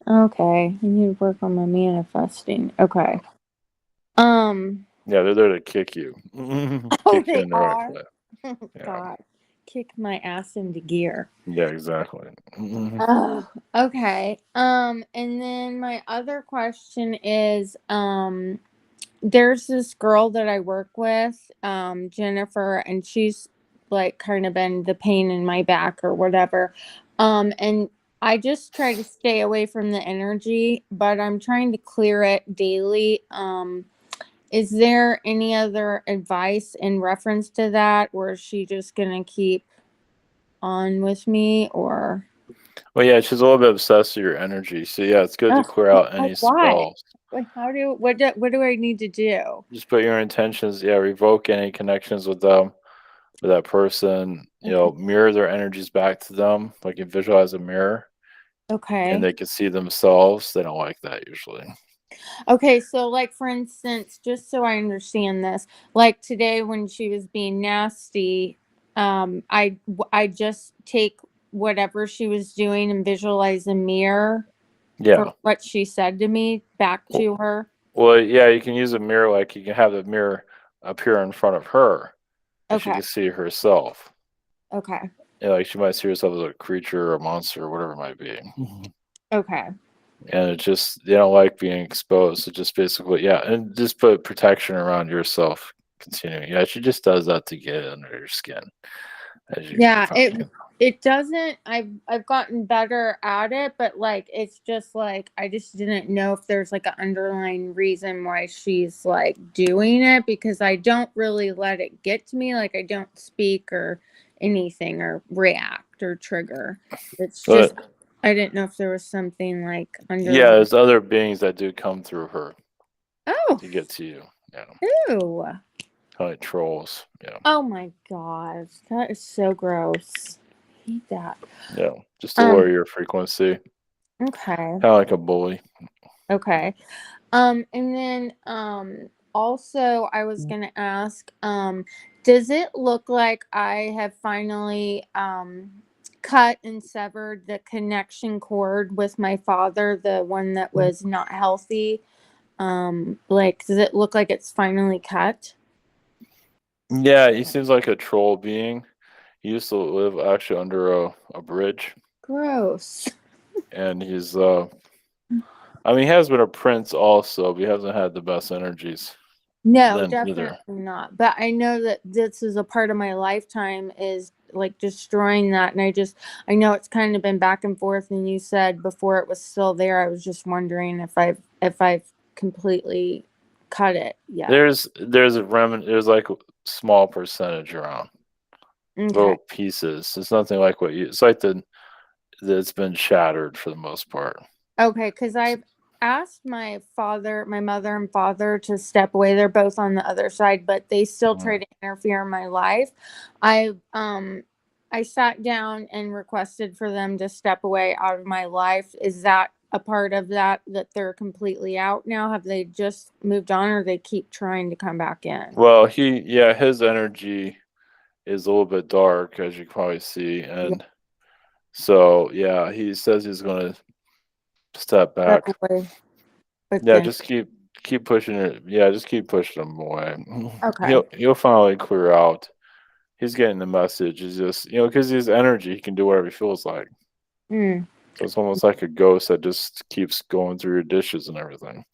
Okay. I need to work on my manifesting. Okay. Yeah, they're there to kick you. Oh, Kick you they in the right are. place. Yeah. God, kick my ass into gear. Yeah, exactly. Oh, okay. And then my other question is, there's this girl that I work with, Jennifer, and she's like kind of been the pain in my back or whatever. And I just try to stay away from the energy, but I'm trying to clear it daily. Is there any other advice in reference to that, or is she just gonna keep on with me, or? Well, yeah, she's a little bit obsessed with your energy. So, yeah, it's good to Ugh, clear out any like why? spells. Like what do I need to do? Just put your intentions, revoke any connections with them, with that person, Okay. mirror their energies back to them. Like you visualize a mirror and Okay. they can see themselves. They don't like that usually. Okay, so like for instance, just so I understand this, like today when she was being nasty, I just take whatever she was doing and visualize a mirror Yeah. for what she said to me back to her. Well, yeah, you can use a mirror, like you can have the mirror appear in front of her and she Okay. can see herself. Okay. Yeah, like she might see herself as a creature or a monster or whatever it might be. Okay. And it just, they don't like being exposed. So just basically, and just put protection around yourself continuing. Yeah, she just does that to get under your skin, as you Yeah, find. it doesn't I've gotten better at it, but like it's just like I just didn't know if there's like an underlying reason why she's like doing it, because I don't really let it get to me. Like I don't speak or anything or react or trigger. It's just But I didn't know if there was something like yeah, underlying. there's other beings that do come through her Oh, to get to you. Yeah, ew. kind of like trolls. Yeah, Oh my gosh, that is so gross. I hate that. yeah, just to lower your frequency, Okay. kind of like a bully. Okay. And then also I was gonna ask, does it look like I have finally cut and severed the connection cord with my father, the one that was not healthy? Like does it look like it's finally cut? Yeah, he seems like a troll being. He used to live actually under a bridge, Gross. and he's I mean, he has been a prince also, but he hasn't had the best energies No, then either. definitely not. But I know that this is a part of my lifetime is like destroying that. And I know it's kind of been back and forth. And you said before it was still there. I was just wondering if I've completely cut it. Yeah. There's a remnant. There's like a small percentage around, Okay. little pieces. It's nothing like what you. It's like that's been shattered for the most part. Okay. Because I've asked my mother and father to step away. They're both on the other side, but they still try to interfere in my life. I sat down and requested for them to step away out of my life. Is that a part of that they're completely out now? Have they just moved on, or they keep trying to come back in? Well, his energy is a little bit dark, as you can probably see, and so he says he's going to step back. Step away. But Yeah, then, just keep pushing it. Yeah, just keep pushing him away. okay. He'll finally clear out. He's getting the message. He's just because he has energy, he can do whatever he feels like. Mm. So it's almost like a ghost that just keeps going through your dishes and everything.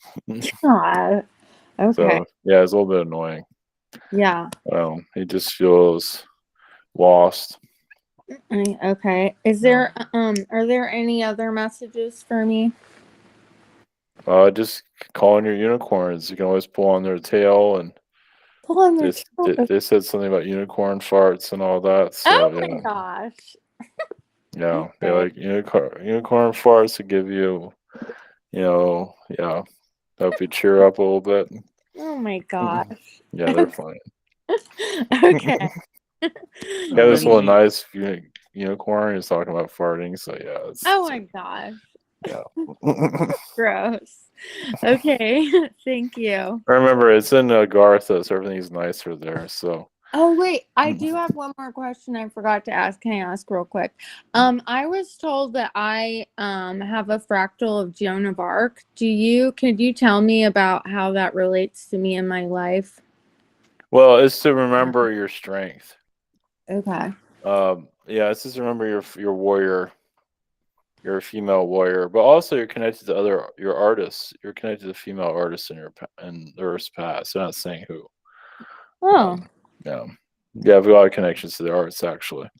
Aw, okay. So yeah, it's a little bit annoying. Yeah. He just feels lost. Okay. Is Yeah. there are there any other messages for me? Just call in your unicorns. You can always pull on their tail, and Pull on their they said something about unicorn farts and all that. Oh So my yeah, gosh. yeah, they Okay. like unicorn farts to give you, yeah, help you cheer up a little bit. Oh my gosh. Yeah, they're fine. Okay. Yeah, this little Alrighty. nice unicorn is talking about farting. So yeah, Oh it's my like, gosh. yeah. Gross. Okay. Thank you. Remember, it's in Gartha, so everything's nicer there. So Oh wait, I do have one more question I forgot to ask. Can I ask real quick? I was told that I have a fractal of Joan of Arc. Could you tell me about how that relates to me in my life? well, it's to remember your strength. Okay. Yeah, it's just remember your warrior. You're a female warrior, but also you're connected to your artists. You're connected to female artists in the Earth's past. I'm not saying who. Oh, Yeah, yeah, we have a lot of connections to the arts actually.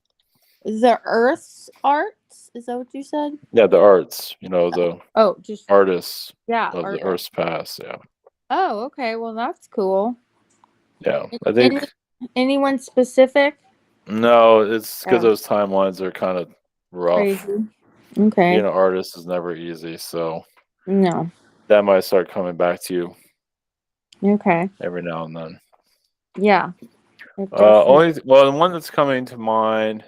the Earth's arts? Is that what you said? Yeah, the arts. The Oh, just artists yeah, of the art. Earth's past. Yeah, Oh, okay. Well, that's cool. yeah. I Any think anyone specific? no, it's because Oh, those timelines are kind of rough. crazy. Okay. Being an artist is never easy, so No. that might start coming back to you Okay. every now and then. Yeah. It definitely. The one that's coming to mind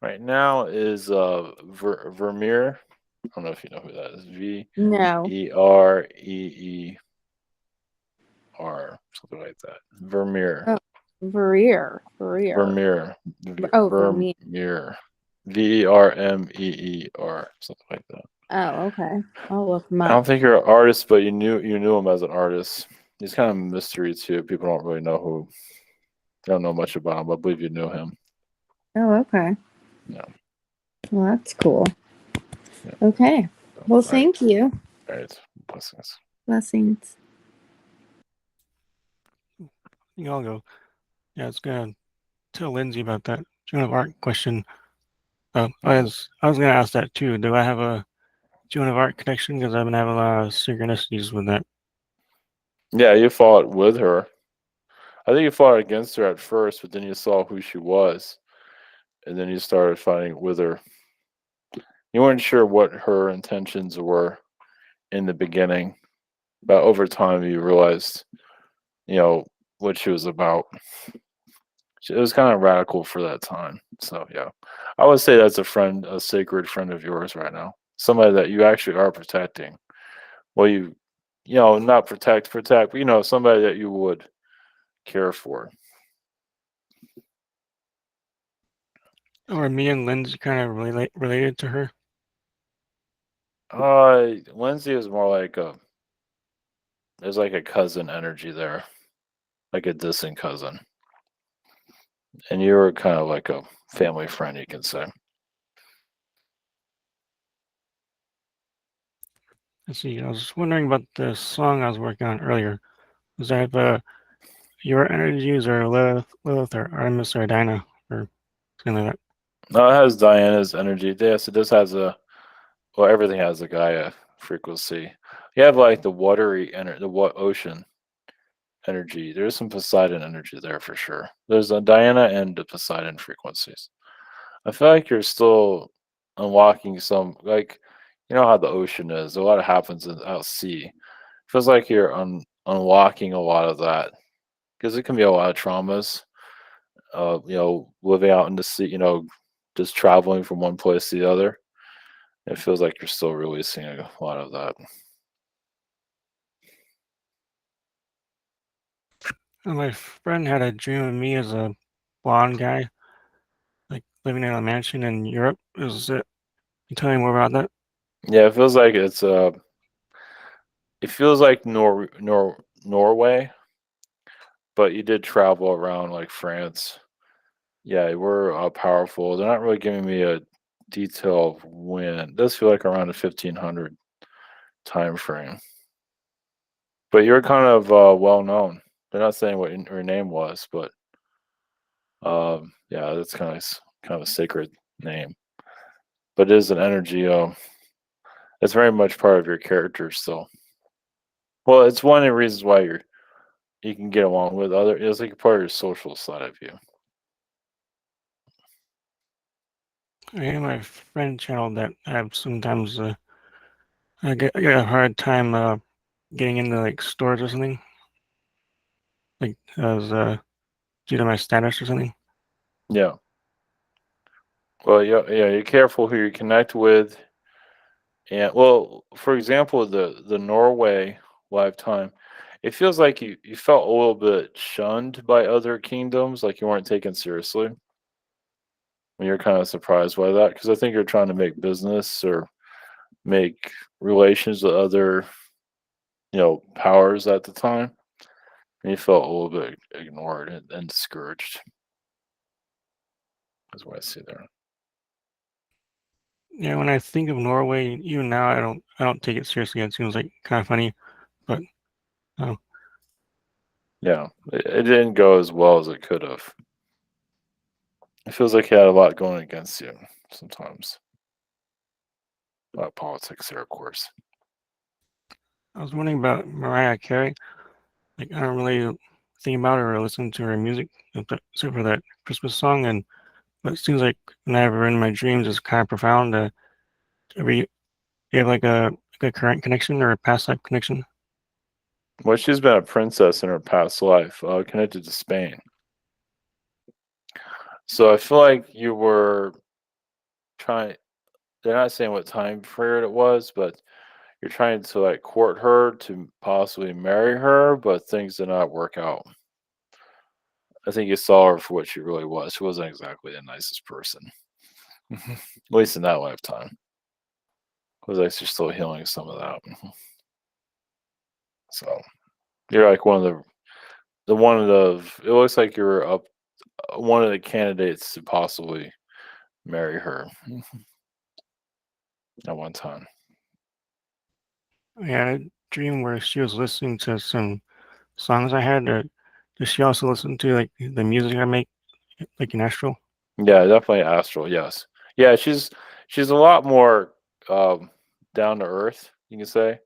right now is Vermeer. I don't know if you know who that is. No. Vereer, something like that. Vermeer. Oh, Vermeer. Vermeer. Oh, Vermeer. Vermeer. Vermeer, something like that. Oh, okay. I'll look him I up. don't think you're an artist, but you knew him as an artist. He's kind of a mystery too. People don't really know who. They don't know much about him, but I believe you knew him. Oh, okay. Yeah. Well, that's cool. Yeah. Okay. Well, All thank you. All right. Blessings. Blessings. I'll go. Yeah, I was gonna tell Lindsay about that Joan of Arc question. I was gonna ask that too. Do I have a Joan of Arc connection? Because I've been having a lot of synchronicities with that. Yeah, you fought with her. I think you fought against her at first, but then you saw who she was, and then you started fighting with her. You weren't sure what her intentions were in the beginning, but over time you realized, what she was about. It was kind of radical for that time. So yeah, I would say that's a sacred friend of yours right now. Somebody that you actually are protecting. Well, not protect, but somebody that you would care for. Or me and Lindsay kind of related to her. Lindsay is more like there's like a cousin energy there, like a distant cousin, and you were kind of like a family friend, you can say. Let's see. I was wondering about the song I was working on earlier. Was that your energies or Lilith or Artemis or Dinah or something like that? No, it has Diana's energy. Yes, it does has everything has a Gaia frequency. You have like the watery energy, ocean energy. There's some Poseidon energy there for sure. There's a Diana and the Poseidon frequencies. I feel like you're still unlocking some, like, how the ocean is. A lot of happens out sea. Feels like you're unlocking a lot of that because it can be a lot of traumas. Living out in the sea, just traveling from one place to the other. It feels like you're still releasing a lot of that. My friend had a dream of me as a blonde guy, like living in a mansion in Europe. Is it? Can you tell me more about that? Yeah, it feels like it feels like Norway, but you did travel around like France. Yeah, we're powerful. They're not really giving me a detail of when. It does feel like around the 1500 time frame. But you're kind of well known. They're not saying what your name was, but yeah, that's kind of a sacred name. But it is an energy. It's very much part of your character still. Well, it's one of the reasons why you can get along with other. It's like a part of your social side of you. My friend channeled that I have sometimes I get a hard time getting into like stores or something, like as due to my status or something. Yeah. Well, yeah, you're careful who you connect with. And well, for example, the Norway lifetime, it feels like you felt a little bit shunned by other kingdoms, like you weren't taken seriously. And you're kind of surprised by that because I think you're trying to make business or make relations with other, powers at the time, and you felt a little bit ignored and discouraged. That's what I see there. Yeah, when I think of Norway, even now, I don't take it seriously. It seems like kind of funny, but oh, Yeah, it didn't go as well as it could have. It feels like you had a lot going against you sometimes. A lot of politics there, of course. I was wondering about Mariah Carey. Like I don't really think about her or listen to her music except for that Christmas song, and but it seems like whenever in my dreams it's kind of profound. Every you have like a current connection or a past life connection. Well, she's been a princess in her past life, connected to Spain. So I feel like you were trying. They're not saying what time period it was, but you're trying to like court her to possibly marry her, but things did not work out. I think you saw her for what she really was. She wasn't exactly the nicest person, at least in that lifetime. Was like she's still healing some of that. So you're like one of the one of the. It looks like you're up one of the candidates to possibly marry her at one time. I had a dream where she was listening to some songs I had. Does she also listen to like the music I make, like in Astral? Yeah, definitely astral. Yes, yeah. She's a lot more down to earth. You can say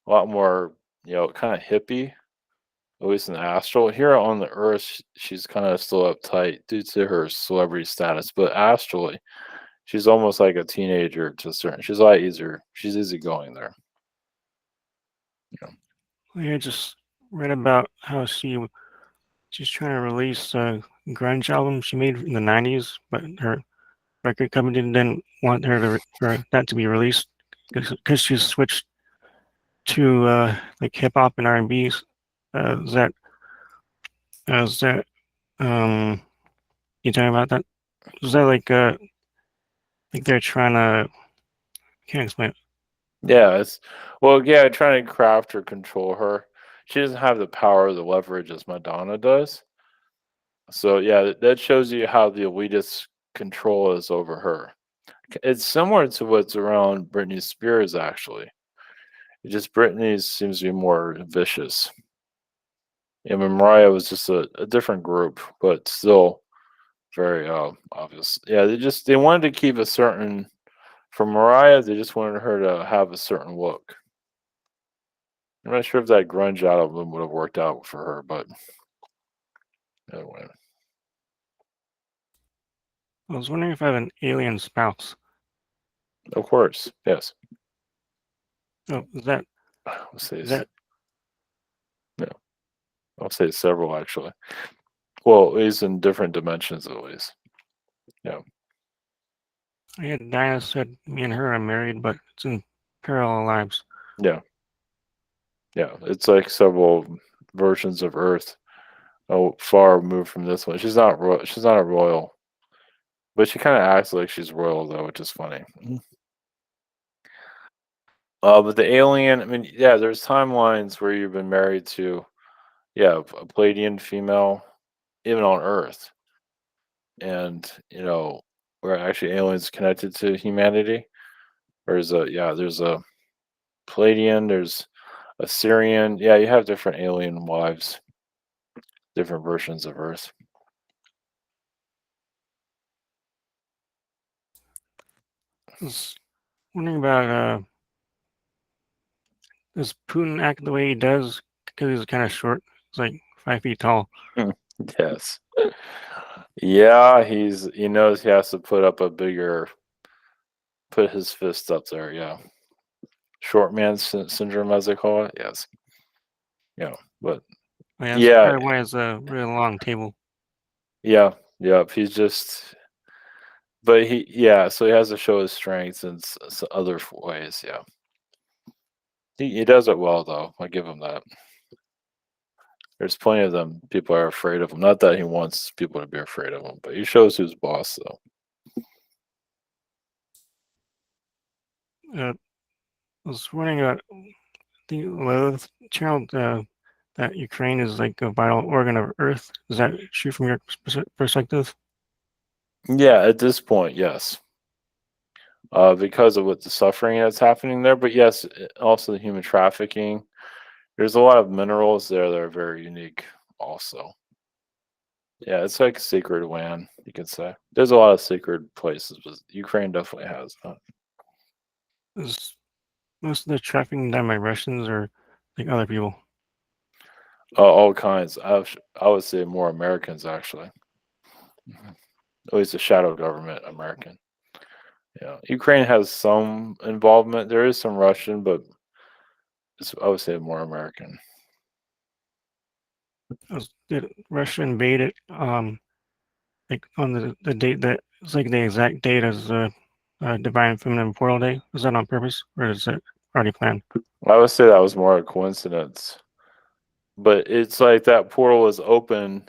a lot more. Kind of hippie. At least in the astral. Here on the earth, she's kind of still uptight due to her celebrity status. But astrally, she's almost like a teenager to a certain. She's a lot easier. She's easygoing there. I just read about how she's trying to release a grunge album she made in the '90s, but her record company didn't want her for that to be released because she's switched to like hip hop and R&B. Is that you talking about that? Is that like they're trying to can't explain it. Yeah, yeah, trying to craft or control her. She doesn't have the power or the leverage as Madonna does. So yeah, that shows you how the elitist control is over her. It's similar to what's around Britney Spears, actually. It just Britney seems to be more vicious. Yeah, I mean, Mariah was just a different group, but still very obvious. Yeah, they wanted to keep a certain. For Mariah, they just wanted her to have a certain look. I'm not sure if that grunge album would have worked out for her, but anyway. I was wondering if I have an alien spouse. Of course, yes. Oh, is that I'll say is that no. I'll say several actually. Well, at least in different dimensions, at least. Yeah. I had Diana said me and her are married, but it's in parallel lives. Yeah. Yeah. It's like several versions of Earth. Oh, far removed from this one. She's not she's not a royal, but she kind of acts like she's royal though, which is funny. But the alien, I mean, yeah, there's timelines where you've been married to, yeah, a Pleiadian female, even on Earth, and where actually aliens connected to humanity. There's a Pleiadian, there's a Syrian. Yeah, you have different alien wives, different versions of Earth. I was wondering about does Putin act the way he does because he's kind of short? He's like 5 feet tall. Yes. Yeah, he knows he has to put his fist up there. Yeah, short man syndrome, as they call it. Yes. But Oh, yeah, that's yeah, probably why it's a really long table. yeah, yep. He's just, but so he has to show his strengths in other ways. Yeah, he does it well though. I give him that. There's plenty of them. People are afraid of him. Not that he wants people to be afraid of him, but he shows who's boss though. I was wondering about the Lilith channel that Ukraine is like a vital organ of Earth. Is that true from your perspective? Yeah, at this point, yes. Because of what the suffering that's happening there, but yes, also the human trafficking. There's a lot of minerals there that are very unique. Also, yeah, it's like sacred land, you could say. There's a lot of sacred places, but Ukraine definitely has that. Is most of the trafficking done by Russians or like other people? All kinds. I would say more Americans actually. At least the shadow government American. Yeah, Ukraine has some involvement. There is some Russian, but I would say more American. Did Russia invade it like on the date that it's like the exact date as Divine Feminine Portal Day? Was that on purpose or is it already planned? I would say that was more a coincidence, but it's like that portal was open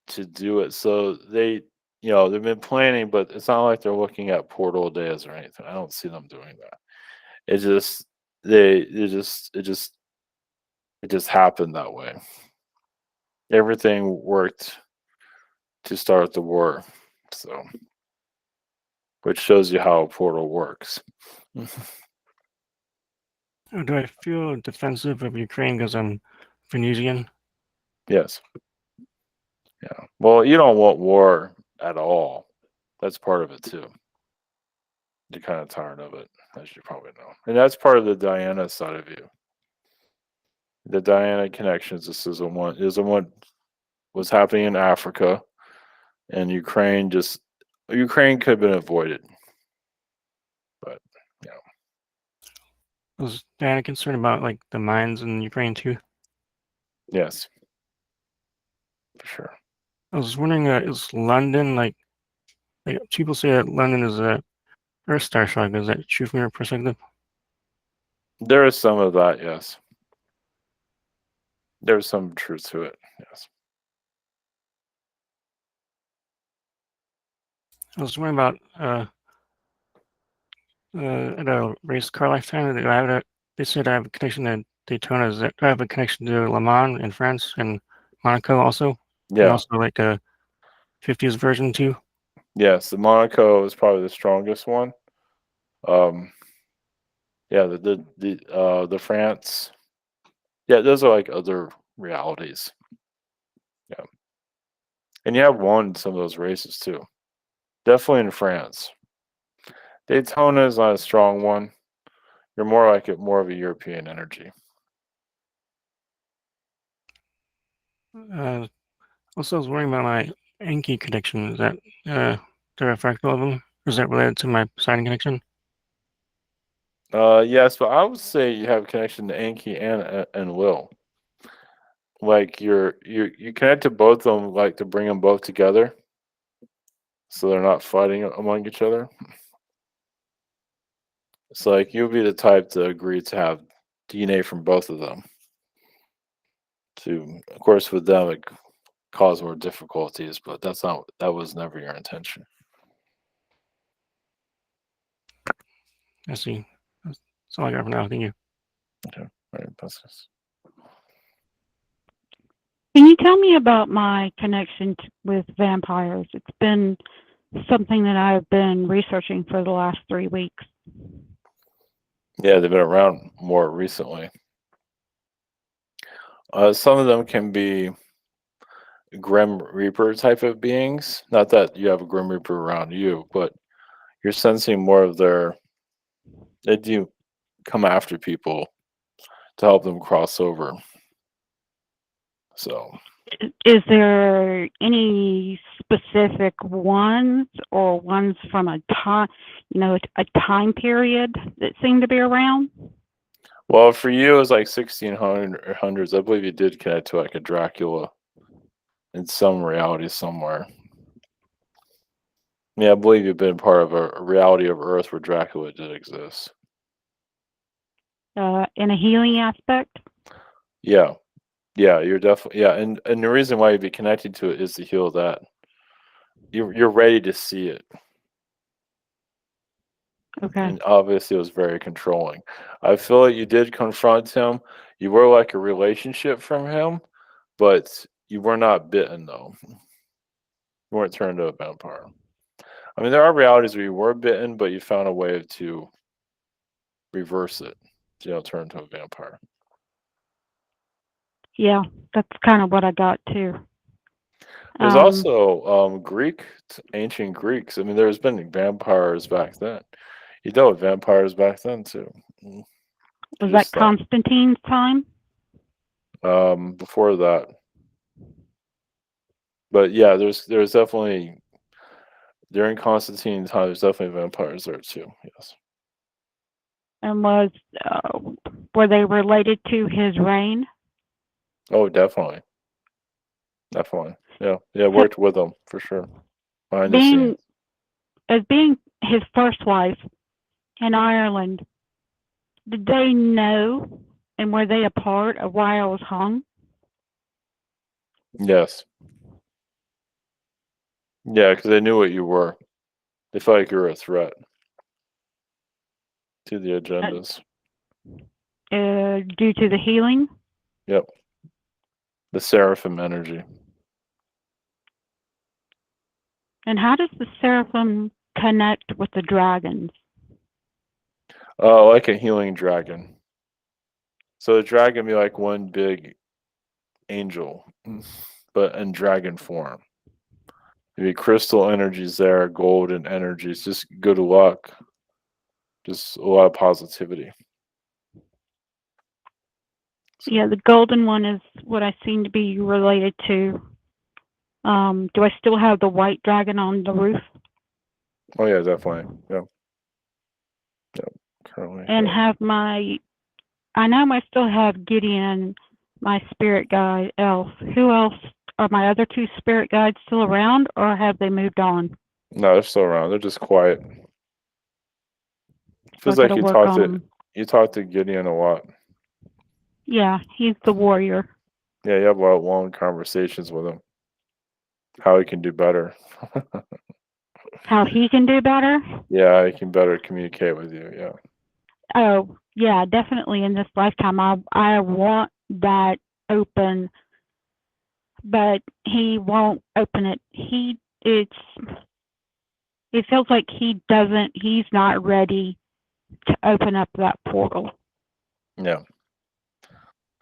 to do it. So they've been planning, but it's not like they're looking at portal days or anything. I don't see them doing that. It just it just happened that way. Everything worked to start the war, so which shows you how a portal works. Do I feel defensive of Ukraine because I'm Venusian? Yes. Yeah. Well, you don't want war at all. That's part of it too. You're kind of tired of it, as you probably know. And that's part of the Diana side of you. The Diana connections. This is what was happening in Africa, and Ukraine could have been avoided. But Was Diana concerned about like the mines in Ukraine too? yes, for sure. I was wondering, is London like people say that London is a Earth star shock? Is that true from your perspective? There is some of that, yes. There's some truth to it, yes. I was wondering about at a race car lifetime. They said I have a connection to Daytona. Is that I have a connection to Le Mans in France and Monaco also, and Yeah, also like a 50s version too. yes. The Monaco is probably the strongest one. Yeah, the France. Yeah, those are like other realities. Yeah, and you have won some of those races too. Definitely in France. Daytona is not a strong one. You're more of a European energy. Also, I was worrying about my Enki connection. Is that the refractal of them? Or is that related to my Poseidon connection? Yes, but I would say you have a connection to Anki and Will. Like you connect to both of them, like to bring them both together, so they're not fighting among each other. It's like you'll be the type to agree to have DNA from both of them. Of course, with them it cause more difficulties, but that was never your intention. I see. That's all I got for now. Thank you. Okay. All right. That's just... Can you tell me about my connection with vampires? It's been something that I've been researching for the last 3 weeks. Yeah, they've been around more recently. Some of them can be Grim Reaper type of beings. Not that you have a Grim Reaper around you, but you're sensing more of their. They do come after people to help them cross over. So, Is there any specific ones or ones from a time, a time period that seem to be around? well, for you, it was like 1600s. I believe you did connect to like a Dracula in some reality somewhere. Yeah, I believe you've been part of a reality of Earth where Dracula did exist. In a healing aspect? Yeah, you're definitely and the reason why you'd be connected to it is to heal that. You're ready to see it, Okay. and obviously it was very controlling. I feel like you did confront him. You were like a relationship from him, but you were not bitten though. You weren't turned into a vampire. I mean, there are realities where you were bitten, but you found a way to reverse it. Turn into a vampire. Yeah, that's kind of what I got too. There's also ancient Greeks. I mean, there's been vampires back then. You dealt with vampires back then too. Was that Just Constantine's time? before that. But yeah, there's definitely during Constantine's time, there's definitely vampires there too. Yes. And were they related to his reign? Oh, definitely. Yeah. Worked with them for sure. Behind the scenes. Being his first wife in Ireland, did they know and were they a part of why I was hung? Yes. Yeah, because they knew what you were. They felt like you were a threat to the agendas. Due to the healing? Yep. The seraphim energy. And how does the seraphim connect with the dragons? Like a healing dragon. So the dragon be like one big angel, but in dragon form. Maybe crystal energies there, golden energies, just good luck. Just a lot of positivity. So, Yeah, the golden one is what I seem to be related to. Do I still have the white dragon on the roof? oh yeah, definitely. Yeah. Currently. And yeah. I know I still have Gideon, my spirit guide, Elf. Who else? Are my other 2 spirit guides still around or have they moved on? No, they're still around. They're just quiet. Feels I like gotta you work talked on to them. you talked to Gideon a lot. Yeah, he's the warrior. Yeah, you have a lot of long conversations with him. How he can do better. How he can do better? Yeah, he can better communicate with you. Yeah. Oh, yeah, definitely in this lifetime. I want that open, but he won't open it. It feels like he's not ready to open up that portal. Yeah.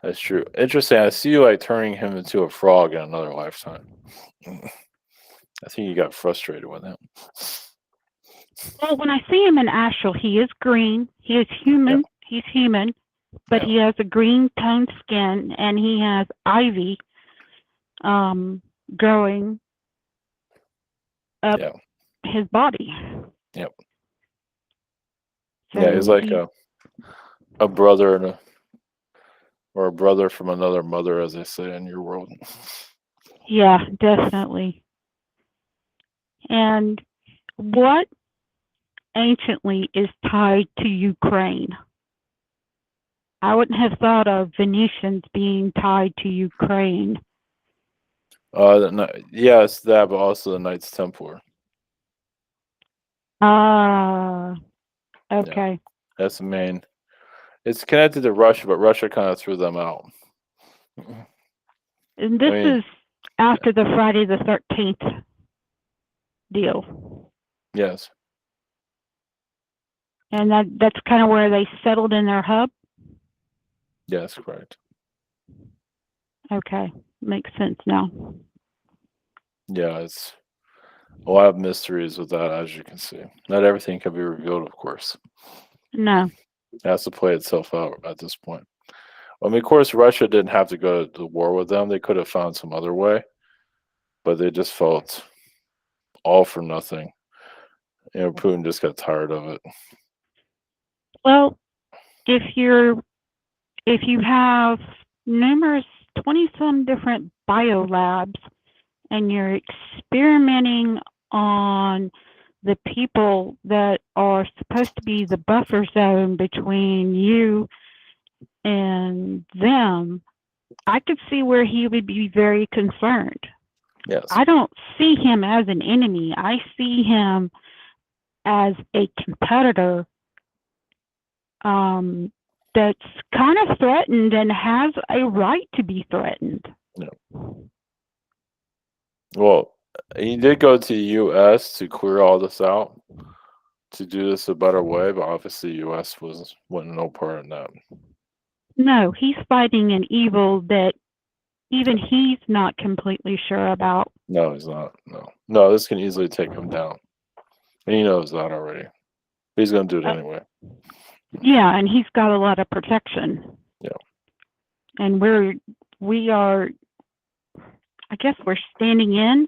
That's true. Interesting. I see you like turning him into a frog in another lifetime. I think you got frustrated with him. Well, when I see him in astral, he is green. He is human. Yeah. He's human, but he has a green toned skin, and he has ivy growing up his body. Yep. So yeah, he's like a brother or a brother from another mother, as they say in your world. Yeah, definitely. And what anciently is tied to Ukraine? I wouldn't have thought of Venetians being tied to Ukraine. It's that, but also the Knights Templar. Ah, okay. Yeah, that's the main. It's connected to Russia, but Russia kind of threw them out. And this mean- is after the Friday the 13th deal. Yes. And that's kind of where they settled in their hub? Yes, correct. Okay, makes sense now. Yeah, it's a lot of mysteries with that, as you can see. Not everything can be revealed, of course. No. It has to play itself out at this point. I mean, of course, Russia didn't have to go to war with them. They could have found some other way, but they just felt all for nothing. You know, Putin just got tired of it. Well, if you have numerous 20-some different biolabs and you're experimenting on the people that are supposed to be the buffer zone between you and them, I could see where he would be very concerned. Yes. I don't see him as an enemy. I see him as a competitor that's kind of threatened and has a right to be threatened. Well, he did go to the U.S. to clear all this out, to do this a better way, but obviously the U.S. wasn't no part in that. No, he's fighting an evil that even he's not completely sure about. No, he's not. No, this can easily take him down. And he knows that already. He's going to do it anyway. Yeah, and he's got a lot of protection. Yeah. And we are, I guess we're standing in,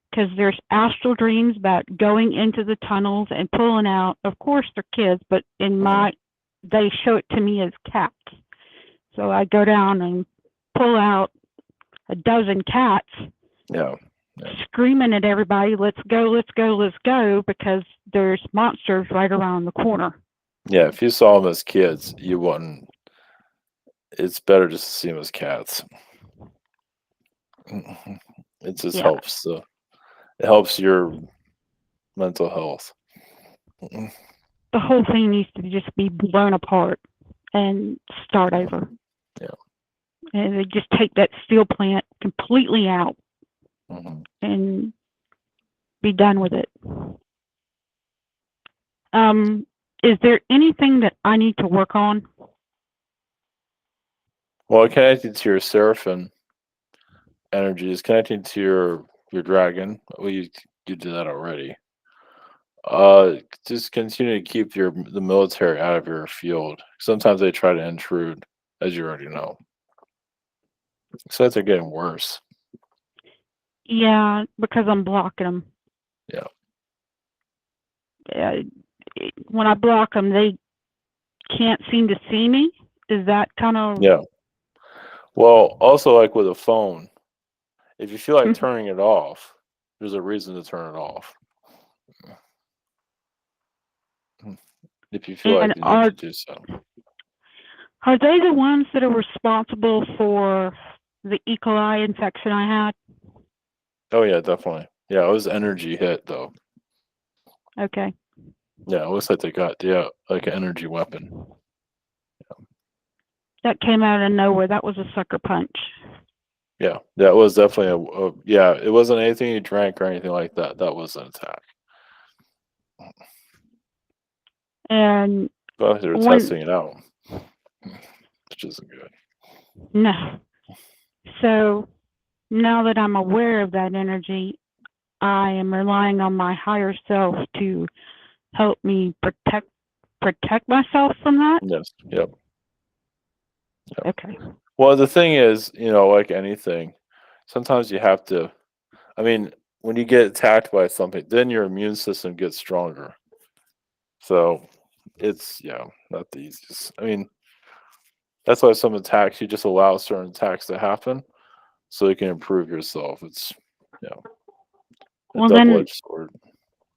because there's astral dreams about going into the tunnels and pulling out. Of course, they're kids, but they show it to me as cats. So I go down and pull out a dozen cats. Yeah. Screaming at everybody, let's go, let's go, let's go, because there's monsters right around the corner. Yeah, if you saw them as kids, you wouldn't. It's better just to see them as cats. It just helps. It helps your mental health. The whole thing needs to just be blown apart and start over. Yeah. And they just take that steel plant completely out and be done with it. Is there anything that I need to work on? Well, connected to your seraphim energy is connecting to your dragon. Well, you did that already. Just continue to keep the military out of your field. Sometimes they try to intrude, as you already know. So they're getting worse. Yeah, because I'm blocking them. Yeah. When I block them, they can't seem to see me. Is that kind of... Yeah. Well, also like with a phone, if you feel like turning it off, there's a reason to turn it off. If you feel like you need to do so. Are they the ones that are responsible for the E. coli infection I had? Oh yeah, definitely. Yeah, it was energy hit though. Okay. Yeah, it looks like they got like an energy weapon. Yeah. That came out of nowhere. That was a sucker punch. Yeah, that was definitely yeah. It wasn't anything you drank or anything like that. That was an attack. And well, they were testing it out, which isn't good. No. So now that I'm aware of that energy, I am relying on my higher self to help me protect myself from that. Yes. Yep. Okay. Well, the thing is, like anything, sometimes you have to. I mean, when you get attacked by something, then your immune system gets stronger. So it's not the easiest. I mean, that's why some attacks you just allow certain attacks to happen, so you can improve yourself. It's well, double-edged sword.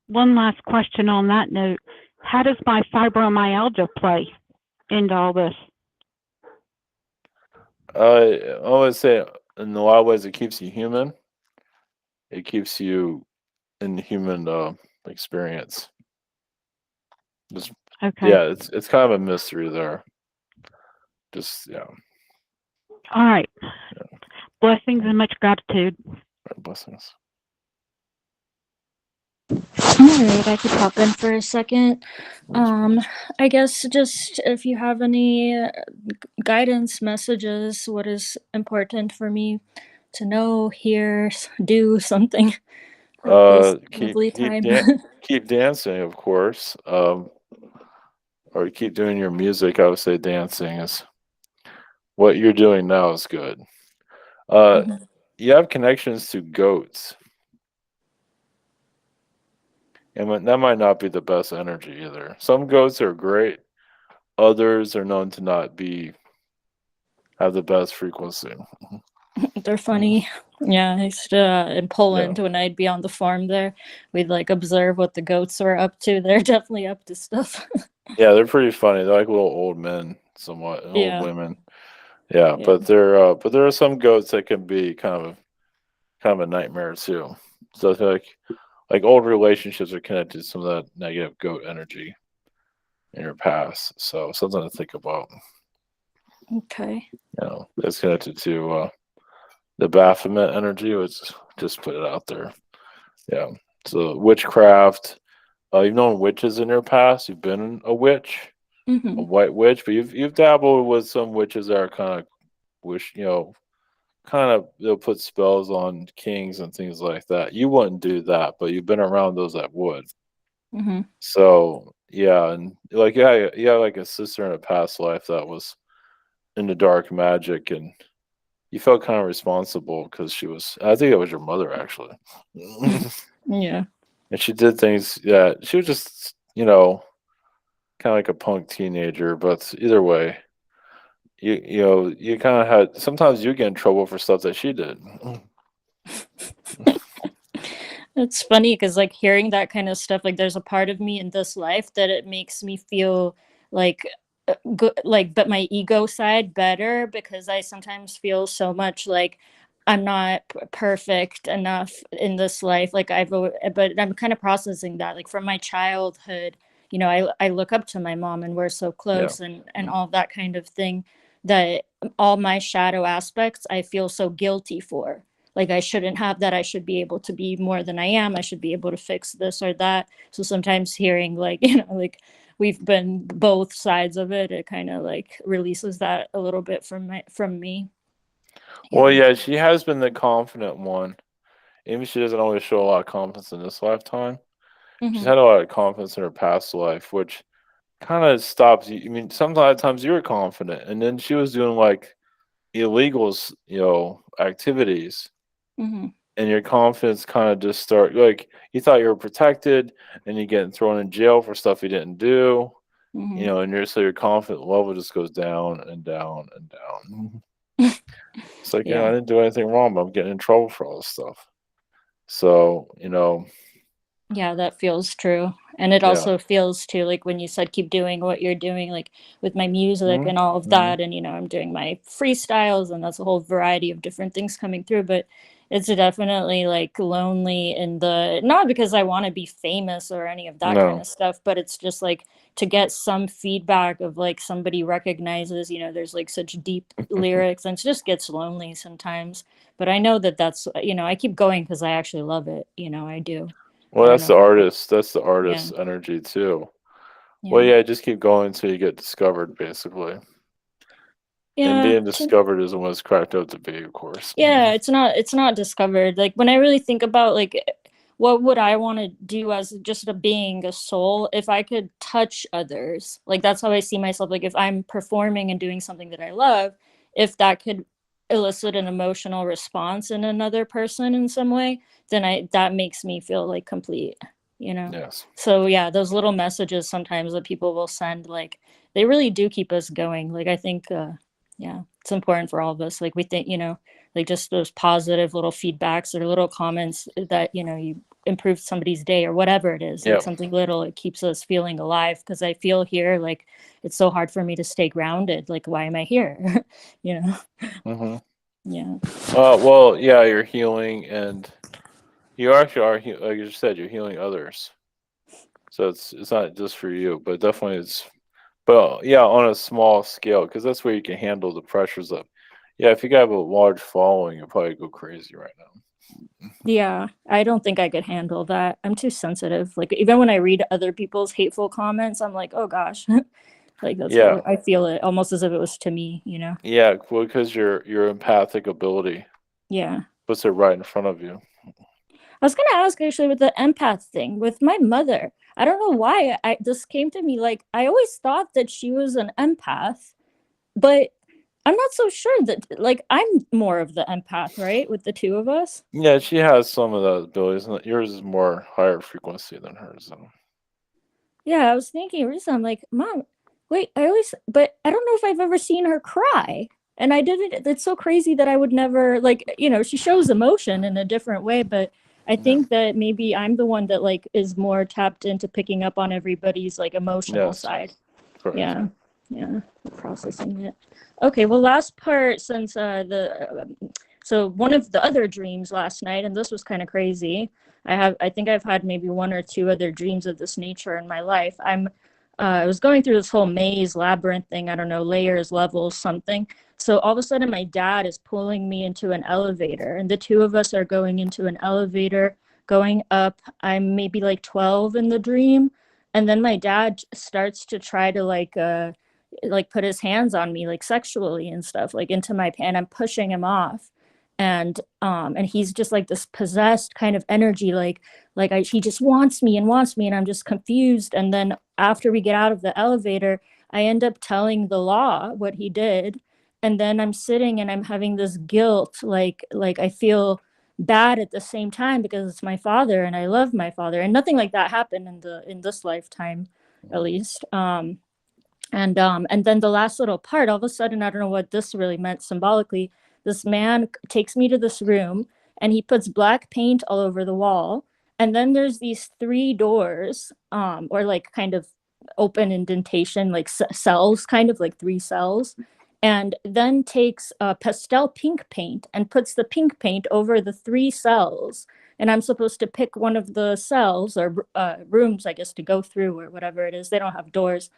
One last question on that note: how does my fibromyalgia play into all this? I always say, in a lot of ways, it keeps you human. It keeps you in human experience. Okay. Yeah, it's kind of a mystery there. just yeah. All right. Blessings and much gratitude. Blessings. All right, I could pop in for a second. I guess just if you have any guidance messages, what is important for me to know, hear, do something at this lovely time. Keep dancing, of course. Or keep doing your music. I would say dancing is what you're doing now is good. Mhm. You have connections to goats. And that might not be the best energy either. Some goats are great. Others are known to not have the best frequency. They're funny. Yeah, I used to, in Poland when I'd be on the farm there, we'd like observe what the goats were up to. They're definitely up to stuff. Yeah, they're pretty funny. They're like little old men, somewhat, and old Yeah. women. Yeah, Yeah. but there are some goats that can be kind of a nightmare too. So it's like old relationships are connected to some of that negative goat energy in your past. So something to think about. Okay. It's connected to the Baphomet energy. Let's just put it out there. Yeah. So witchcraft. You've known witches in your past. You've been a witch, a white witch, but you've dabbled with some witches that are kind of they'll put spells on kings and things like that. You wouldn't do that, but you've been around those that would. Mm-hmm. So yeah, and like like a sister in a past life that was into dark magic, and you felt kind of responsible because she was. I think it was your mother actually. Yeah. And she did things. Yeah, she was just kind of like a punk teenager. But either way, you kind of had. Sometimes you get in trouble for stuff that she did. It's funny because like hearing that kind of stuff, like there's a part of me in this life that it makes me feel like good, like, but my ego side better, because I sometimes feel so much like I'm not perfect enough in this life. Like but I'm kind of processing that, like from my childhood, I look up to my mom and we're so close, and all that kind of thing, that all my shadow aspects I feel so guilty for. Like I shouldn't have that. I should be able to be more than I am. I should be able to fix this or that. So sometimes hearing like, like we've been both sides of it, it kind of like releases that a little bit from me. Well, yeah, she has been the confident one. Even if she doesn't always show a lot of confidence in this lifetime. She's had a lot of confidence in her past life, which kind of stops you. I mean, sometimes you were confident, and then she was doing like illegals, activities, and your confidence kind of just start like you thought you were protected, and you're getting thrown in jail for stuff you didn't do, and your confidence level just goes down and down and down. It's like, I didn't do anything wrong, but I'm getting in trouble for all this stuff. So, Yeah, that feels true. And it also feels too, like when you said keep doing what you're doing, like with my music and all of that. And, I'm doing my freestyles, and that's a whole variety of different things coming through. But it's definitely like lonely not because I want to be famous or any of that kind of stuff, but it's just like to get some feedback of like somebody recognizes, there's like such deep lyrics, and it just gets lonely sometimes. But I know that's, I keep going because I actually love it. I do. Well, that's the artist. That's the Yeah. artist's energy too. Yeah. Well, yeah, just keep going until you get discovered, basically. Yeah. And being discovered isn't what it's cracked up to be, of course. Yeah, it's not discovered. Like when I really think about like what would I want to do as just a being, a soul, if I could touch others. Like that's how I see myself. Like if I'm performing and doing something that I love, if that could elicit an emotional response in another person in some way, then that makes me feel like complete, Yes. So yeah, those little messages sometimes that people will send, like they really do keep us going. Like I think yeah, it's important for all of us. Like we think, like just those positive little feedbacks or little comments that, you improved somebody's day or whatever it is, like something little, it keeps us feeling alive. Because I feel here, like it's so hard for me to stay grounded. Like, why am I here? Yeah. Well, yeah, you're healing, and you actually are, like you said, you're healing others. So it's not just for you, but definitely it's But yeah, on a small scale, because that's where you can handle the pressures of. Yeah, if you have a large following, you'll probably go crazy right now. Yeah, I don't think I could handle that. I'm too sensitive. Like even when I read other people's hateful comments, I'm like, oh gosh, like that's Yeah, I feel it almost as if it was to me, you know? yeah, well, because your empathic ability Yeah. puts it right in front of you. I was gonna ask actually with the empath thing with my mother. I don't know why I this came to me like I always thought that she was an empath, but I'm not so sure that like I'm more of the empath, right? With the two of us. Yeah, she has some of those abilities. And yours is more higher frequency than hers. So. Yeah, I was thinking recently, I'm like, Mom, wait, but I don't know if I've ever seen her cry. And I didn't, it's so crazy that I would never, like, she shows emotion in a different way, but I Yeah. think that maybe I'm the one that, like, is more tapped into picking up on everybody's, like, emotional Yes. side. Correct. Yeah, processing it. Okay, well, last part, since so one of the other dreams last night, and this was kind of crazy. I think I've had maybe one or two other dreams of this nature in my life. I was going through this whole maze labyrinth thing. I don't know, layers, levels, something. So all of a sudden, my dad is pulling me into an elevator, and the two of us are going into an elevator, going up. I'm maybe like 12 in the dream, and then my dad starts to try to like put his hands on me like sexually and stuff like into my pants. I'm pushing him off, and he's just like this possessed kind of energy, he just wants me and I'm just confused. And then after we get out of the elevator, I end up telling the law what he did, and then I'm sitting and I'm having this guilt, like I feel bad at the same time because it's my father and I love my father, and nothing like that happened in this lifetime, at least. And then the last little part, all of a sudden, I don't know what this really meant symbolically. This man takes me to this room and he puts black paint all over the wall. And then there's these three doors, or like kind of open indentation, like cells, kind of like three cells. And then takes pastel pink paint and puts the pink paint over the three cells. And I'm supposed to pick one of the cells or rooms, I guess, to go through or whatever it is. They don't have doors,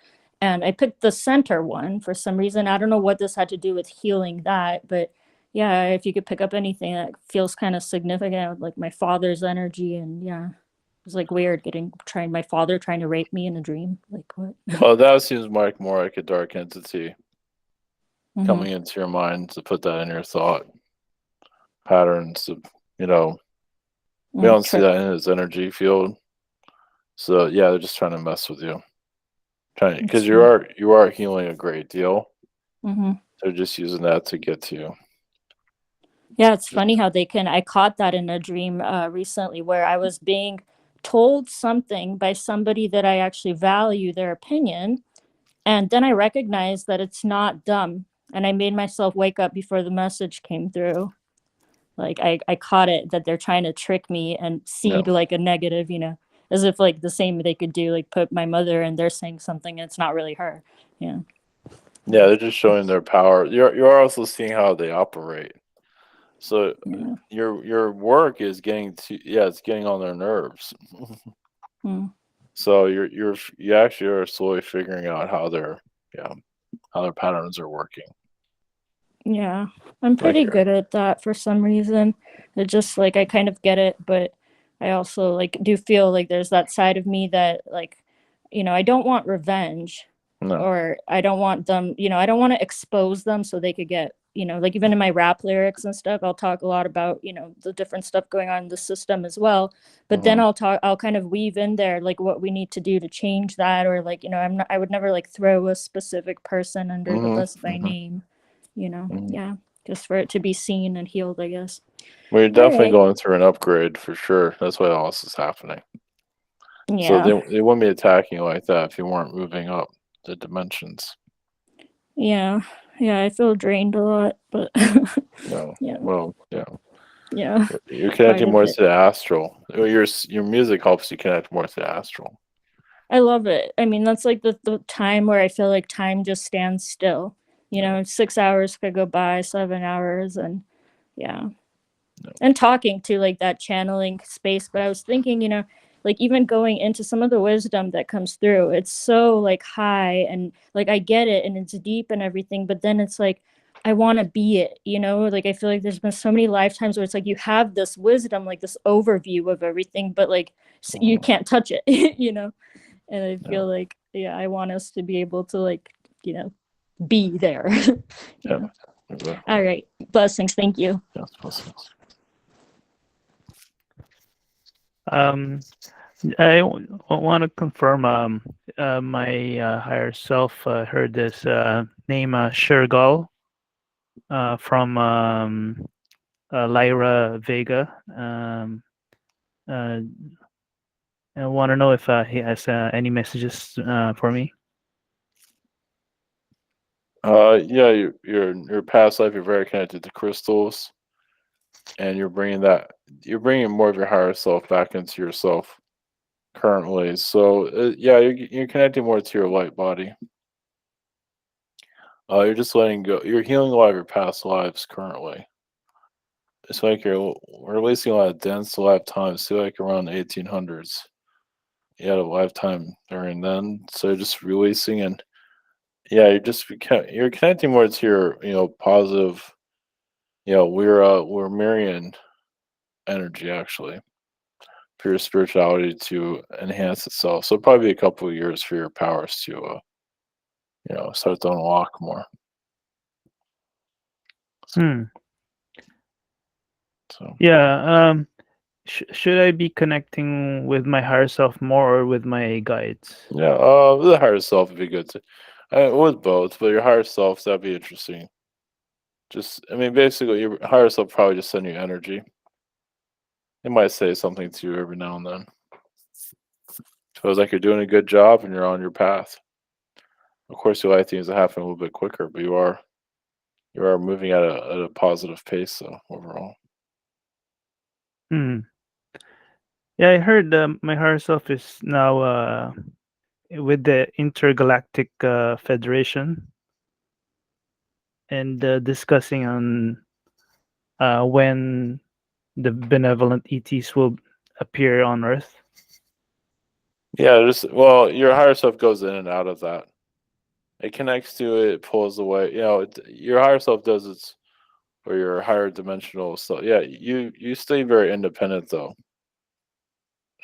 and I picked the center one for some reason. I don't know what this had to do with healing that, but yeah, if you could pick up anything that feels kind of significant, like my father's energy, and yeah, it was like weird my father trying to rape me in a dream. Like what? Well, that seems more like a dark entity Mhm. coming into your mind to put that in your thought patterns. We don't see that in his energy field. So yeah, they're just trying to mess with you. Because you are healing a great deal. Mm-hmm. They're just using that to get to you. Yeah, it's funny how I caught that in a dream recently where I was being told something by somebody that I actually value their opinion. And then I recognized that it's not dumb. And I made myself wake up before the message came through. Like I caught it that they're trying to trick me and seed like a negative, as if like the same they could do, like put my mother and they're saying something and it's not really her. Yeah. Yeah, they're just showing their power. You're also seeing how they operate. So Yeah. your work is it's getting on their nerves. So you actually are slowly figuring out how their patterns are working. Yeah, I'm pretty good at that for some reason. It just like I kind of get it, but I also like do feel like there's that side of me that like, I don't want revenge, No. or I don't want them, I don't want to expose them so they could get, like even in my rap lyrics and stuff, I'll talk a lot about, the different stuff going on in the system as well. But then I'll kind of weave in there like what we need to do to change that, or like, I would never like throw a specific person under the bus by name. Yeah, just for it to be seen and healed, I guess. Well, you're definitely right. going through an upgrade for sure. That's why all this is happening. Yeah. So they wouldn't be attacking you like that if you weren't moving up the dimensions. Yeah. I feel drained a lot, but No. yeah. Well, yeah. Yeah. You're connecting more to the astral. Your music helps you connect more to the astral. I love it. I mean, that's like the time where I feel like time just stands still. 6 hours could go by, 7 hours, and yeah. And talking to like that channeling space. But I was thinking, like even going into some of the wisdom that comes through, it's so like high and like I get it and it's deep and everything, but then it's like I want to be it, you know? Like I feel like there's been so many lifetimes where it's like you have this wisdom, like this overview of everything, but like you can't touch it, you know? And I feel like, yeah, I want us to be able to like, you know, be there. You know? Exactly. All right. Blessings. Thank you. Yes, blessings. I want to confirm. My higher self heard this name Shergal from Lyra Vega. I want to know if he has any messages for me. Yeah, your past life, you're very connected to crystals, and you're bringing more of your higher self back into yourself currently. So yeah, you're connecting more to your light body. You're just letting go. You're healing a lot of your past lives currently. It's like you're releasing a lot of dense lifetimes. See, like around the 1800s, you had a lifetime during then. So just releasing, and yeah, you're connecting more to your positive. We're Marian energy actually for your spirituality to enhance itself. So it'll probably be a couple of years for your powers to start to unlock more. Hmm. So Yeah. Should I be connecting with my higher self more or with my guides? yeah, the higher self would be good too. With both, but your higher self, that'd be interesting. I mean, basically, your higher self probably just send you energy. It might say something to you every now and then. Feels like you're doing a good job and you're on your path. Of course, you like things to happen a little bit quicker, but you are moving at a positive pace, though overall. Hmm. Yeah, I heard my higher self is now with the Intergalactic Federation and discussing on when the benevolent ETs will appear on Earth. Yeah, your higher self goes in and out of that. It connects to it, it pulls away. Your higher self does its, or your higher dimensional self. Yeah, you stay very independent though.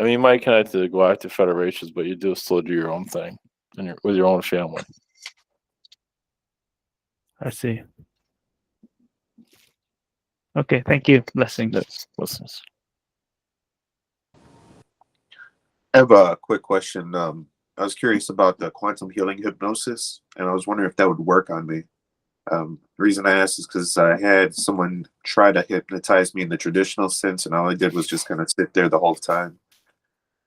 I mean, you might connect to the Galactic Federations, but you do still do your own thing, and with your own family. I see. Okay, thank you. Blessings. Yes, blessings. I have a quick question. I was curious about the quantum healing hypnosis, and I was wondering if that would work on me. The reason I asked is because I had someone try to hypnotize me in the traditional sense, and all I did was just kind of sit there the whole time.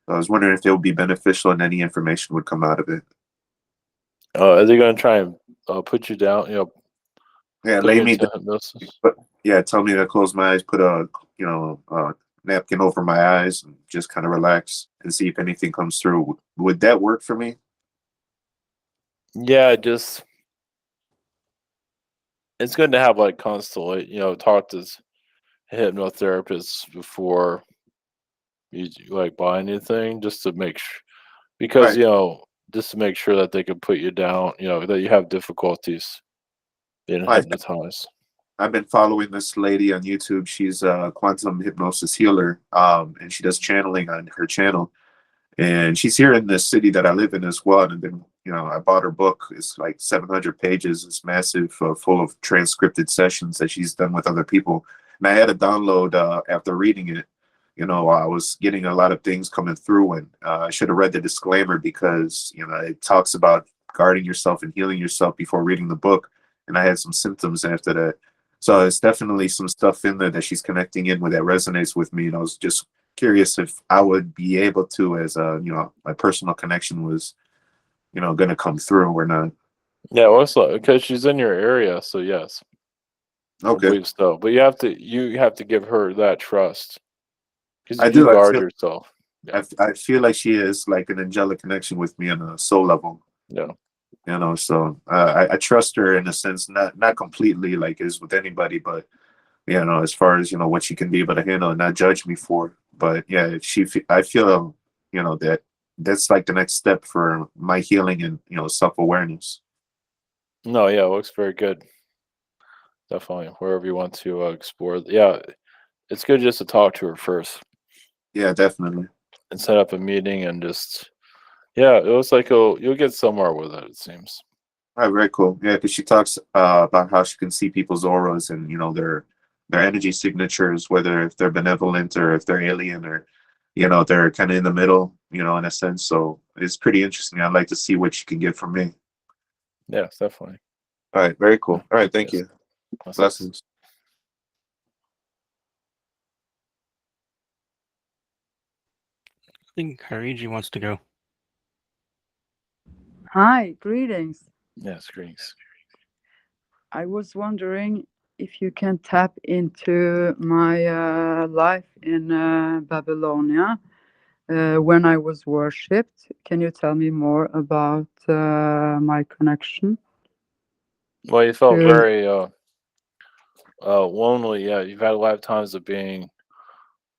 So I was wondering if it would be beneficial and any information would come out of it. Are they going to try and put you down? Yeah, Put lay you me into down, hypnosis. but yeah, tell me to close my eyes, put a napkin over my eyes, and just kind of relax and see if anything comes through. Would that work for me? Yeah, it's good to have like talk to hypnotherapists before you like buy anything, just to make sure, because Right. just to make sure that they can put you down, that you have difficulties being I, hypnotized. I've been following this lady on YouTube. She's a quantum hypnosis healer, and she does channeling on her channel. And she's here in the city that I live in as well. And then, I bought her book. It's like 700 pages. It's massive, full of transcripted sessions that she's done with other people. And I had a download after reading it. I was getting a lot of things coming through, and I should have read the disclaimer because, it talks about guarding yourself and healing yourself before reading the book. And I had some symptoms after that. So it's definitely some stuff in there that she's connecting in with that resonates with me. And I was just curious if I would be able to, as my personal connection was, going to come through or not. Yeah, also because she's in your area, so yes, I Okay, believe so. But you have to give her that trust because I you do. guard yourself. Yeah, I feel like she is like an angelic connection with me on a soul level. yeah, So I trust her in a sense, not completely like as with anybody, but as far as what she can be able to handle and not judge me for. But yeah, I feel you know, that's like the next step for my healing and, you know, self-awareness. No, yeah, it looks very good. Definitely, wherever you want to explore. Yeah, it's good just to talk to her first Yeah, definitely. and set up a meeting and just, yeah, it looks like you'll get somewhere with it. It seems. All right, very cool. Yeah, because she talks about how she can see people's auras and, you know, their energy signatures, whether if they're benevolent or if they're alien or, you know, they're kind of in the middle, you know, in a sense. So it's pretty interesting. I'd like to see what she can get from me. Yes, definitely. All right, very cool. All right, thank Yes. you. That's it. Blessings. I think Hariji wants to go. Hi, greetings. Yes, greetings. I was wondering if you can tap into my life in Babylonia when I was worshipped. Can you tell me more about my connection Well, you felt to? very lonely. Yeah, you've had lifetimes of being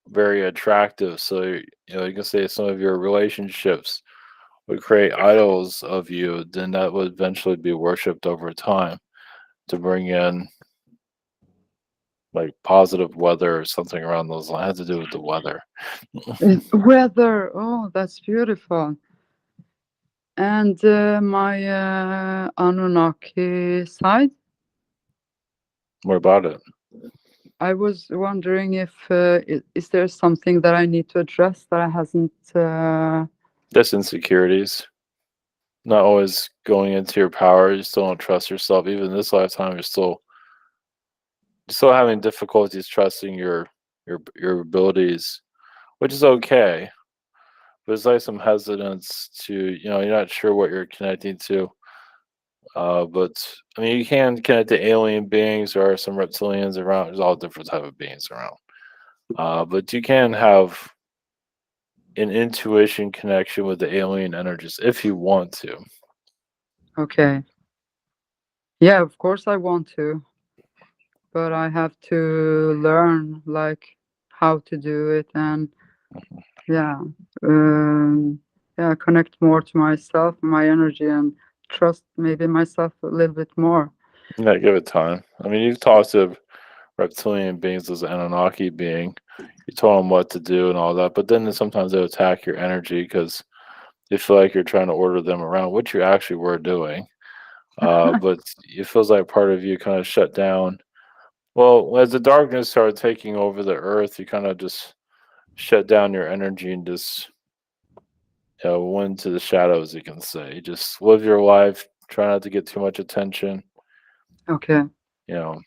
very attractive. So you can say some of your relationships would create idols of you. Then that would eventually be worshipped over time to bring in like positive weather or something around those lines. It had to do with the weather. Weather. Oh, that's beautiful. And my Anunnaki side. More about it. I was wondering if is there something that I need to address that I hasn't. Just insecurities. Not always going into your power. You still don't trust yourself. Even this lifetime, you're still having difficulties trusting your abilities, which is okay. But it's like some hesitance to, you're not sure what you're connecting to. But I mean, you can connect to alien beings. There are some reptilians around. There's all different type of beings around. But you can have an intuition connection with the alien energies if you want to. Okay. Yeah, of course I want to, but I have to learn like how to do it and yeah, connect more to myself, my energy, and trust maybe myself a little bit more. Yeah, give it time. I mean, you've talked to reptilian beings as an Anunnaki being. You told them what to do and all that, but then sometimes they attack your energy because they feel like you're trying to order them around, which you actually were doing. But it feels like part of you kind of shut down. Well, as the darkness started taking over the earth, you kind of just shut down your energy and just went to the shadows. You can say, just live your life. Try not to get too much attention. Okay. You know,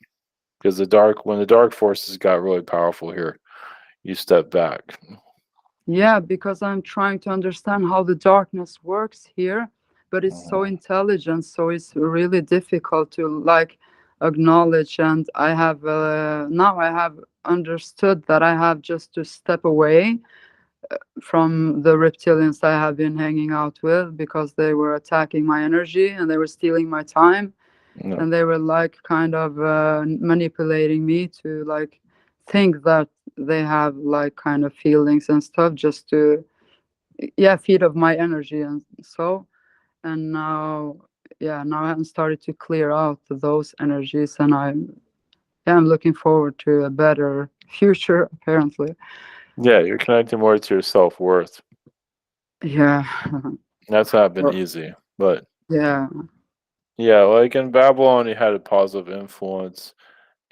because when the dark forces got really powerful here, you step back. Yeah, because I'm trying to understand how the darkness works here, but it's so intelligent, so it's really difficult to like acknowledge. And I have now I have understood that I have just to step away from the reptilians I have been hanging out with because they were attacking my energy and they were stealing my time No. and they were like kind of manipulating me to like think that they have like kind of feelings and stuff just to feed off my energy and so and now I'm started to clear out those energies and I'm looking forward to a better future apparently. Yeah, you're connecting more to your self worth. Yeah. That's not been Well, easy, but yeah. yeah, like in Babylon, you had a positive influence.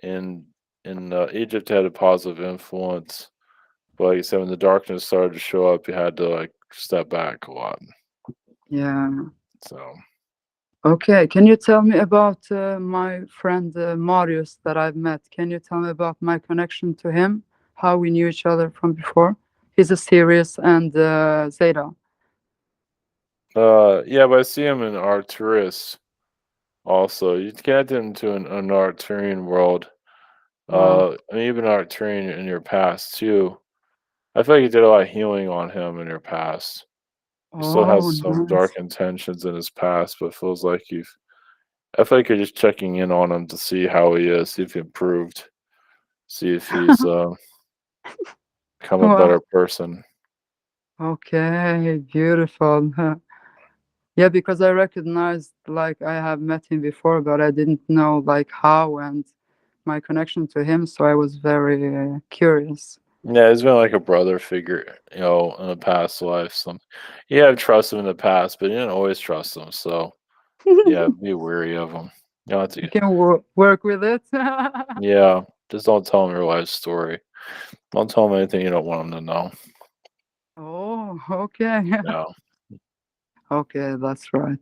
In Egypt, had a positive influence. But like you said, when the darkness started to show up, you had to like step back a lot. Yeah. So Okay. Can you tell me about my friend Marius that I've met? Can you tell me about my connection to him? How we knew each other from before? He's a Sirius and Zeta. yeah, but I see him in Arcturus also. You get into an Arcturian world. Wow. I mean, even Arcturian in your past too. I feel like you did a lot of healing on him in your past. He still Oh, has some dark nice. intentions in his past, but feels like I feel like you're just checking in on him to see how he is, see if he improved, see if he's become a Wow. better person. Okay, beautiful. Yeah, because I recognized like I have met him before, but I didn't know like how and my connection to him, so I was very curious. Yeah, he's been like a brother figure, in a past life. Yeah, I've trusted him in the past, but you didn't always trust him. So yeah, be wary of him. You have You to, can work with it. yeah, just don't tell him your life story. Don't tell him anything you don't want him to know. Oh, okay. Yeah, Okay, that's right.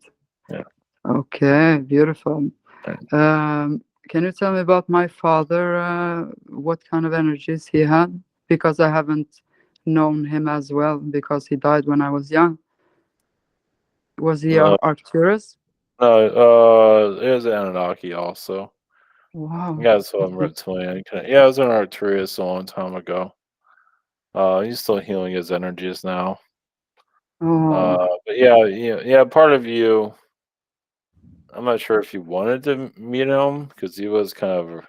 yeah. Okay, beautiful. Right. Can you tell me about my father? What kind of energies he had? Because I haven't known him as well because he died when I was young. Was he No, Arcturus? no, it was Anunnaki also. Wow. Yeah, so I'm reptilian. Yeah, I was an Arcturus a long time ago. He's still healing his energies now. Oh, But yeah, part of you. I'm not sure if you wanted to meet him because he was kind of.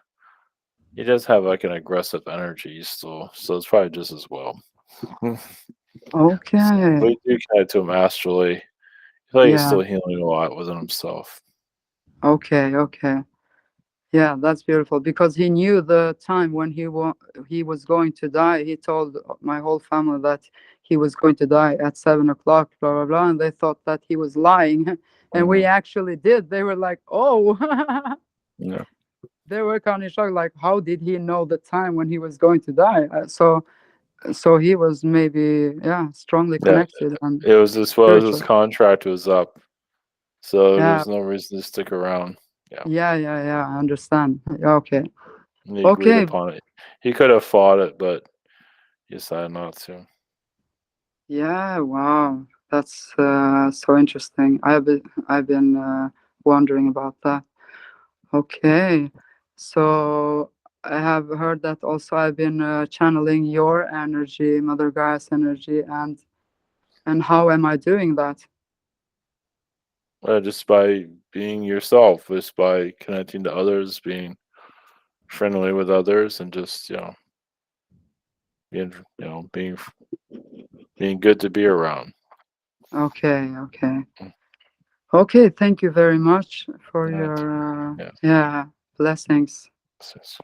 He does have like an aggressive energy still, so it's probably just as well. So okay. we do connect to him astrally. I feel like he's Yeah. still healing a lot within himself. Okay. Okay. Yeah, that's beautiful because he knew the time when he was going to die. He told my whole family that he was going to die at 7 o'clock, blah blah blah, and they thought that he was lying, and we Mhm. actually did. They were like, "Oh," Yeah, they were kind of shocked, like, "How did he know the time when he was going to die?" So he was maybe strongly yeah. connected and It was as well as his spiritual. contract was up, so there Yeah, was no reason to stick around. Yeah, yeah. I understand. Yeah, okay, and he agreed okay. upon it. He could have fought it, but he decided not to. Yeah, wow. That's so interesting. I've been wondering about that. Okay. So I have heard that also I've been channeling your energy, Mother Gaia's energy, and how am I doing that? Just by being yourself, just by connecting to others, being friendly with others, and just being being good to be around. Okay, okay. Okay, thank you very much for Not, your yeah. blessings. It's-